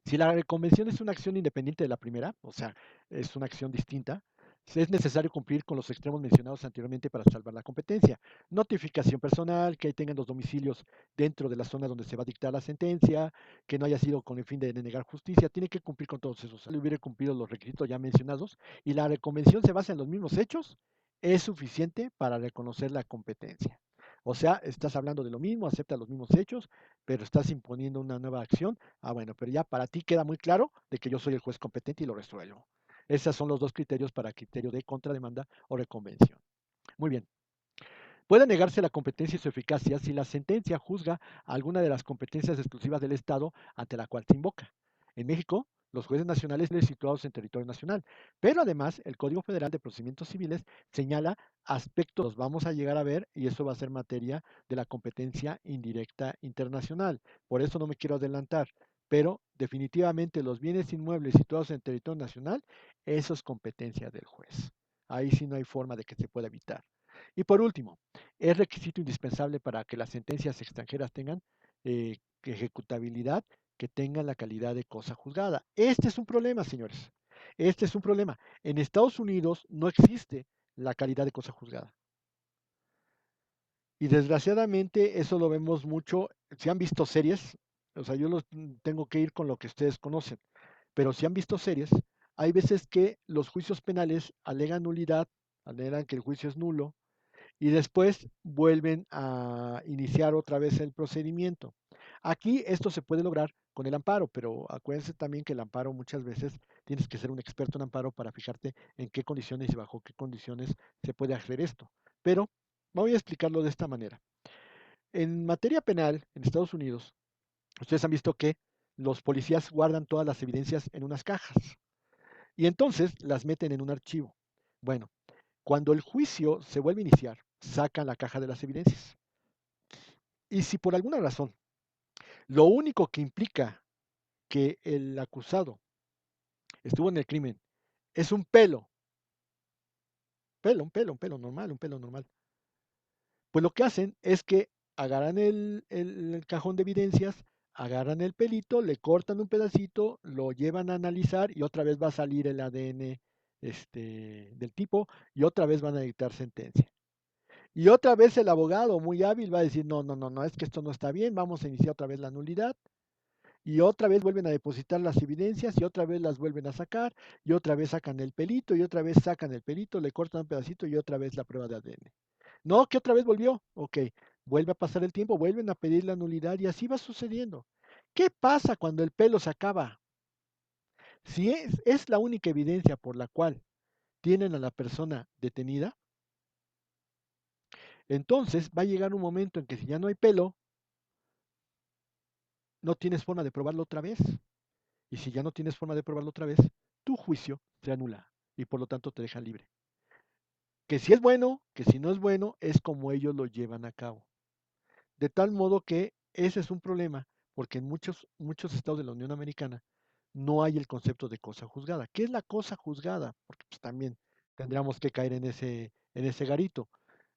si la reconvención es una acción independiente de la primera, o sea, es una acción distinta, es necesario cumplir con los extremos mencionados anteriormente para salvar la competencia. Notificación personal, que tengan los domicilios dentro de la zona donde se va a dictar la sentencia, que no haya sido con el fin de negar justicia, tiene que cumplir con todos esos. Si hubiera cumplido los requisitos ya mencionados y la reconvención se basa en los mismos hechos, es suficiente para reconocer la competencia. O sea, estás hablando de lo mismo, acepta los mismos hechos, pero estás imponiendo una nueva acción. Ah, bueno, pero ya para ti queda muy claro de que yo soy el juez competente y lo resuelvo. Esos son los dos criterios para criterio de contrademanda o reconvención. Muy bien. Puede negarse la competencia y su eficacia si la sentencia juzga alguna de las competencias exclusivas del Estado ante la cual se invoca. En México, los jueces nacionales son situados en territorio nacional, pero además el Código Federal de Procedimientos Civiles señala aspectos, los vamos a llegar a ver, y eso va a ser materia de la competencia indirecta internacional. Por eso no me quiero adelantar, pero definitivamente los bienes inmuebles situados en territorio nacional, eso es competencia del juez. Ahí sí no hay forma de que se pueda evitar. Y por último, es requisito indispensable para que las sentencias extranjeras tengan ejecutabilidad, que tengan la calidad de cosa juzgada. Este es un problema, señores. Este es un problema. En Estados Unidos no existe la calidad de cosa juzgada. Y desgraciadamente eso lo vemos mucho. Si han visto series, o sea, yo los tengo que ir con lo que ustedes conocen, pero si han visto series, hay veces que los juicios penales alegan nulidad, alegan que el juicio es nulo, y después vuelven a iniciar otra vez el procedimiento. Aquí esto se puede lograr con el amparo, pero acuérdense también que el amparo muchas veces tienes que ser un experto en amparo para fijarte en qué condiciones y bajo qué condiciones se puede hacer esto. Pero voy a explicarlo de esta manera. En materia penal, en Estados Unidos, ustedes han visto que los policías guardan todas las evidencias en unas cajas y entonces las meten en un archivo. Bueno, Cuando el juicio se vuelve a iniciar, sacan la caja de las evidencias. Y si por alguna razón lo único que implica que el acusado estuvo en el crimen es un pelo normal, un pelo normal, pues lo que hacen es que agarran el cajón de evidencias, agarran el pelito, le cortan un pedacito, lo llevan a analizar y otra vez va a salir el ADN del tipo y otra vez van a dictar sentencia. Y otra vez el abogado muy hábil va a decir, no, no, no, no, es que esto no está bien, vamos a iniciar otra vez la nulidad. Y otra vez vuelven a depositar las evidencias y otra vez las vuelven a sacar y otra vez sacan el pelito y otra vez sacan el pelito, le cortan un pedacito y otra vez la prueba de ADN. No, que otra vez volvió. Ok, vuelve a pasar el tiempo, vuelven a pedir la nulidad y así va sucediendo. ¿Qué pasa cuando el pelo se acaba? Si es la única evidencia por la cual tienen a la persona detenida, entonces va a llegar un momento en que si ya no hay pelo, no tienes forma de probarlo otra vez. Y si ya no tienes forma de probarlo otra vez, tu juicio se anula y por lo tanto te deja libre. Que si es bueno, que si no es bueno, es como ellos lo llevan a cabo. De tal modo que ese es un problema, porque en muchos estados de la Unión Americana no hay el concepto de cosa juzgada. ¿Qué es la cosa juzgada? Porque pues, también tendríamos que caer en ese garito.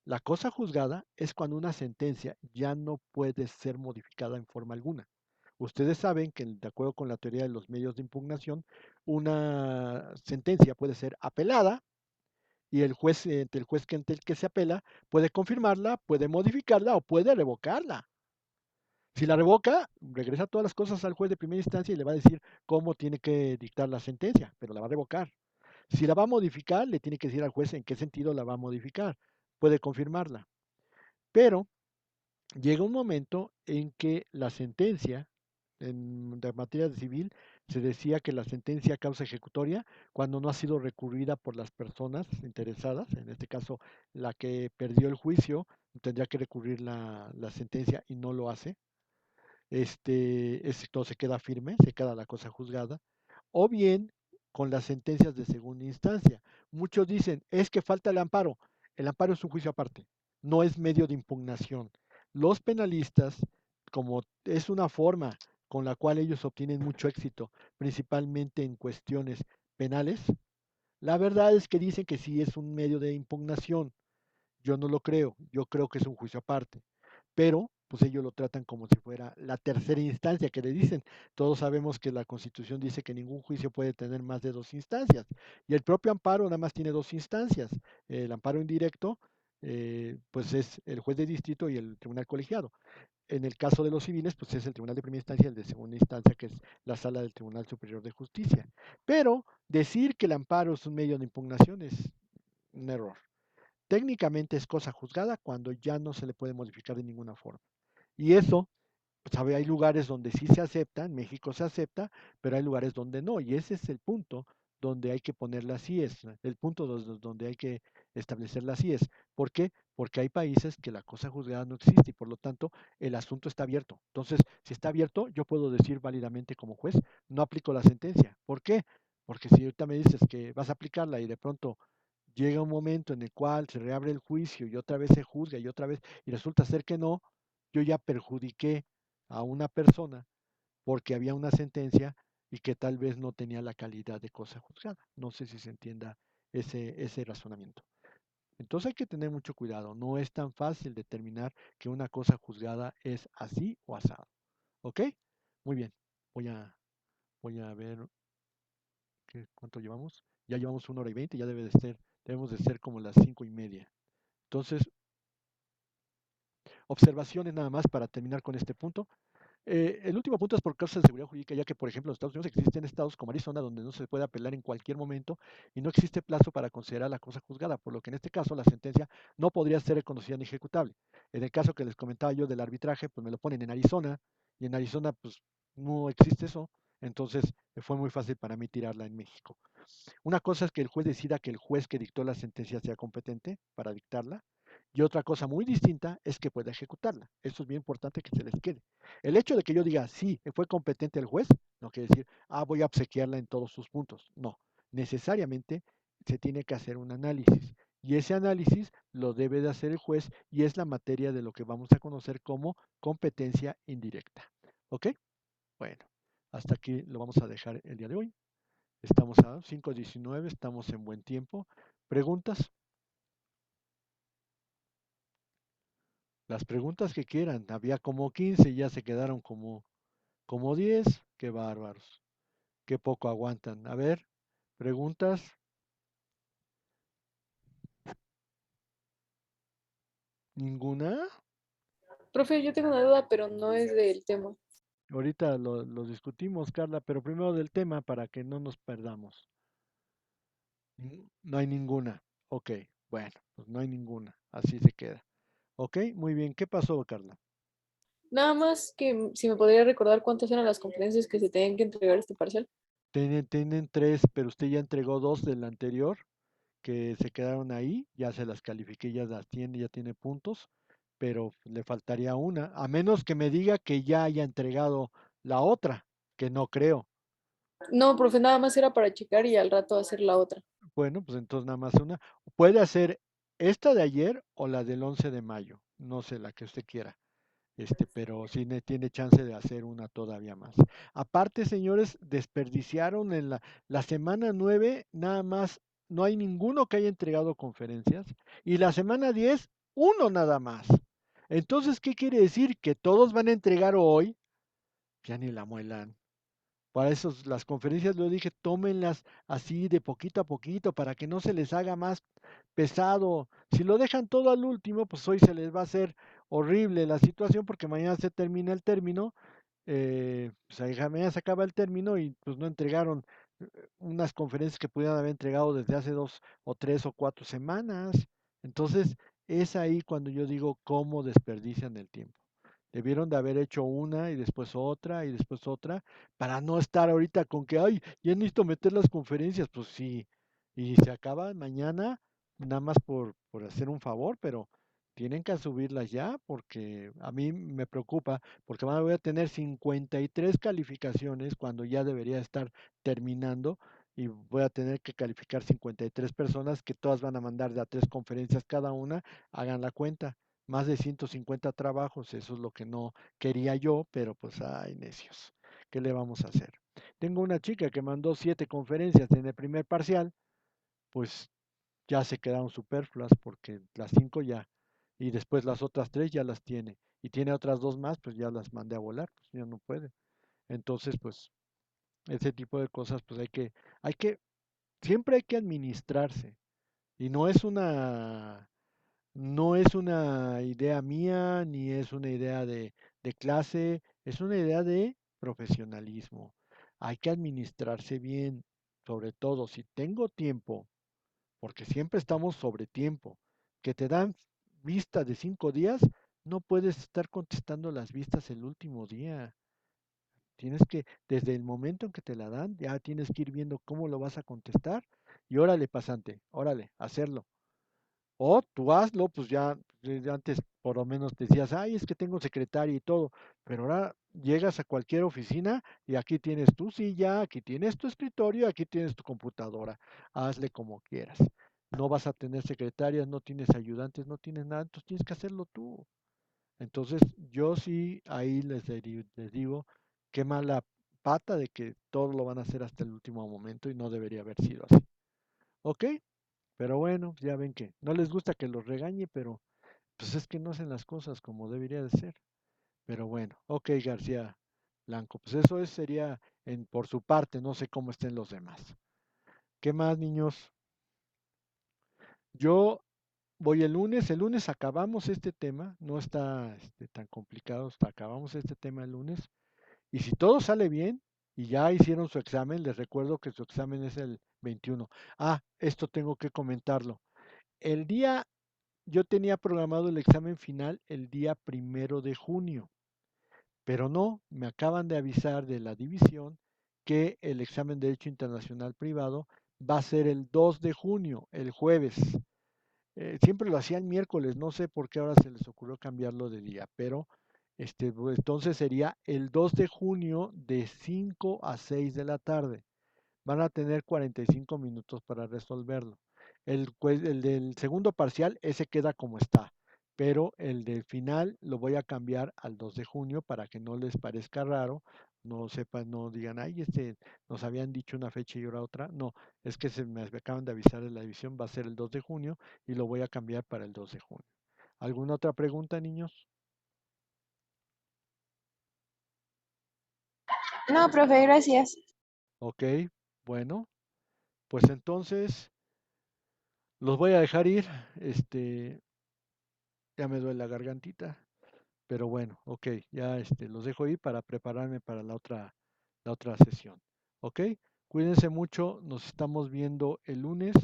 La cosa juzgada es cuando una sentencia ya no puede ser modificada en forma alguna. Ustedes saben que, de acuerdo con la teoría de los medios de impugnación, una sentencia puede ser apelada y el juez que ante el que se apela puede confirmarla, puede modificarla o puede revocarla. Si la revoca, regresa todas las cosas al juez de primera instancia y le va a decir cómo tiene que dictar la sentencia, pero la va a revocar. Si la va a modificar, le tiene que decir al juez en qué sentido la va a modificar. Puede confirmarla. Pero llega un momento en que la sentencia, en la materia civil, se decía que la sentencia causa ejecutoria cuando no ha sido recurrida por las personas interesadas, en este caso la que perdió el juicio, tendría que recurrir la sentencia y no lo hace. Esto se queda firme, se queda la cosa juzgada, o bien con las sentencias de segunda instancia. Muchos dicen, es que falta el amparo. El amparo es un juicio aparte, no es medio de impugnación. Los penalistas, como es una forma con la cual ellos obtienen mucho éxito, principalmente en cuestiones penales, la verdad es que dicen que sí es un medio de impugnación. Yo no lo creo, yo creo que es un juicio aparte, pero pues ellos lo tratan como si fuera la tercera instancia que le dicen. Todos sabemos que la Constitución dice que ningún juicio puede tener más de dos instancias y el propio amparo nada más tiene dos instancias. El amparo indirecto, pues es el juez de distrito y el tribunal colegiado. En el caso de los civiles, pues es el tribunal de primera instancia y el de segunda instancia, que es la sala del Tribunal Superior de Justicia. Pero decir que el amparo es un medio de impugnación es un error. Técnicamente es cosa juzgada cuando ya no se le puede modificar de ninguna forma. Y eso, pues hay lugares donde sí se acepta, en México se acepta, pero hay lugares donde no. Y ese es el punto donde hay que poner las IES, el punto donde hay que establecer las IES. ¿Por qué? Porque hay países que la cosa juzgada no existe y por lo tanto el asunto está abierto. Entonces, si está abierto, yo puedo decir válidamente como juez, no aplico la sentencia. ¿Por qué? Porque si ahorita me dices que vas a aplicarla y de pronto llega un momento en el cual se reabre el juicio y otra vez se juzga y otra vez, y resulta ser que no, yo ya perjudiqué a una persona porque había una sentencia y que tal vez no tenía la calidad de cosa juzgada. No sé si se entienda ese razonamiento. Entonces hay que tener mucho cuidado. No es tan fácil determinar que una cosa juzgada es así o asado. ¿Ok? Muy bien. Voy a, voy a ver cuánto llevamos. Ya llevamos 1 hora y 20, ya debemos de ser como las 5:30. Entonces, observaciones nada más para terminar con este punto. El último punto es por causas de seguridad jurídica, ya que, por ejemplo, en Estados Unidos existen estados como Arizona donde no se puede apelar en cualquier momento y no existe plazo para considerar la cosa juzgada, por lo que en este caso la sentencia no podría ser reconocida ni ejecutable. En el caso que les comentaba yo del arbitraje, pues me lo ponen en Arizona y en Arizona pues no existe eso, entonces fue muy fácil para mí tirarla en México. Una cosa es que el juez decida que el juez que dictó la sentencia sea competente para dictarla, y otra cosa muy distinta es que pueda ejecutarla. Eso es bien importante que se les quede. El hecho de que yo diga, sí, fue competente el juez, no quiere decir, voy a obsequiarla en todos sus puntos. No, necesariamente se tiene que hacer un análisis y ese análisis lo debe de hacer el juez y es la materia de lo que vamos a conocer como competencia indirecta. ¿Ok? Bueno, hasta aquí lo vamos a dejar el día de hoy. Estamos a 5:19, estamos en buen tiempo. ¿Preguntas? Las preguntas que quieran. Había como 15 y ya se quedaron como 10. Qué bárbaros. Qué poco aguantan. A ver, preguntas. ¿Ninguna? Profe, yo tengo una duda, pero no es del tema. Ahorita lo discutimos, Carla, pero primero del tema para que no nos perdamos. No hay ninguna. Ok, bueno, pues no hay ninguna. Así se queda. Ok, muy bien. ¿Qué pasó, Carla? Nada más que si me podría recordar cuántas eran las conferencias que se tenían que entregar este parcial. Tienen tres, pero usted ya entregó dos del anterior que se quedaron ahí. Ya se las califiqué, ya las tiene, ya tiene puntos, pero le faltaría una. A menos que me diga que ya haya entregado la otra, que no creo. No, profe, nada más era para checar y al rato hacer la otra. Bueno, pues entonces nada más una. Puede hacer esta de ayer o la del 11 de mayo. No sé, la que usted quiera. Pero sí tiene chance de hacer una todavía más. Aparte, señores, desperdiciaron en la semana 9 nada más, no hay ninguno que haya entregado conferencias, y la semana 10 uno nada más. Entonces, ¿qué quiere decir? Que todos van a entregar hoy, ya ni la muelan. Para eso las conferencias, lo dije, tómenlas así de poquito a poquito para que no se les haga más pesado. Si lo dejan todo al último, pues hoy se les va a hacer horrible la situación porque mañana se termina el término, pues ahí mañana se acaba el término y pues no entregaron unas conferencias que pudieran haber entregado desde hace 2 o 3 o 4 semanas. Entonces, es ahí cuando yo digo cómo desperdician el tiempo. Debieron de haber hecho una y después otra y después otra para no estar ahorita con que, ay, ya necesito meter las conferencias. Pues sí, y se acaba mañana, nada más por hacer un favor, pero tienen que subirlas ya porque a mí me preocupa, porque voy a tener 53 calificaciones cuando ya debería estar terminando y voy a tener que calificar 53 personas que todas van a mandar de a 3 conferencias cada una, hagan la cuenta. Más de 150 trabajos, eso es lo que no quería yo, pero pues, ay, necios, ¿qué le vamos a hacer? Tengo una chica que mandó 7 conferencias en el primer parcial, pues ya se quedaron superfluas porque las 5 ya, y después las otras 3 ya las tiene, y tiene otras 2 más, pues ya las mandé a volar, pues ya no puede. Entonces, pues, ese tipo de cosas, pues siempre hay que administrarse, y no es una idea mía, ni es una idea de clase, es una idea de profesionalismo. Hay que administrarse bien, sobre todo si tengo tiempo, porque siempre estamos sobre tiempo, que te dan vista de 5 días, no puedes estar contestando las vistas el último día. Tienes que, desde el momento en que te la dan, ya tienes que ir viendo cómo lo vas a contestar y órale, pasante, órale, hacerlo. O tú hazlo, pues ya desde antes por lo menos decías, ay, es que tengo secretaria y todo, pero ahora llegas a cualquier oficina y aquí tienes tu silla, aquí tienes tu escritorio, aquí tienes tu computadora, hazle como quieras. No vas a tener secretarias, no tienes ayudantes, no tienes nada, entonces tienes que hacerlo tú. Entonces yo sí ahí les digo, qué mala pata de que todo lo van a hacer hasta el último momento y no debería haber sido así. ¿Ok? Pero bueno, ya ven que no les gusta que los regañe, pero pues es que no hacen las cosas como debería de ser. Pero bueno, ok, García Blanco, pues sería por su parte, no sé cómo estén los demás. ¿Qué más, niños? Yo voy el lunes acabamos este tema, no está tan complicado, acabamos este tema el lunes. Y si todo sale bien y ya hicieron su examen, les recuerdo que su examen es el 21. Ah, esto tengo que comentarlo. El día Yo tenía programado el examen final el día 1 de junio, pero no, me acaban de avisar de la división que el examen de Derecho Internacional Privado va a ser el 2 de junio, el jueves. Siempre lo hacía el miércoles, no sé por qué ahora se les ocurrió cambiarlo de día, pero pues, entonces sería el 2 de junio de 5 a 6 de la tarde. Van a tener 45 minutos para resolverlo. El del segundo parcial, ese queda como está, pero el del final lo voy a cambiar al 2 de junio para que no les parezca raro, no sepan, no digan, ay, nos habían dicho una fecha y ahora otra. No, es que se me acaban de avisar de la división, va a ser el 2 de junio y lo voy a cambiar para el 2 de junio. ¿Alguna otra pregunta, niños? No, profe, gracias. Ok, bueno, pues entonces los voy a dejar ir. Ya me duele la gargantita. Pero bueno, ok, ya los dejo ahí para prepararme para la otra sesión. Ok, cuídense mucho, nos estamos viendo el lunes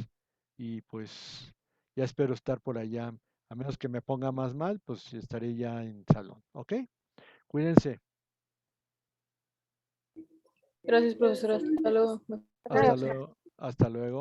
y pues ya espero estar por allá. A menos que me ponga más mal, pues estaré ya en salón. Ok, cuídense. Gracias, profesora. Hasta luego. Hasta Hasta luego. luego. Hasta luego.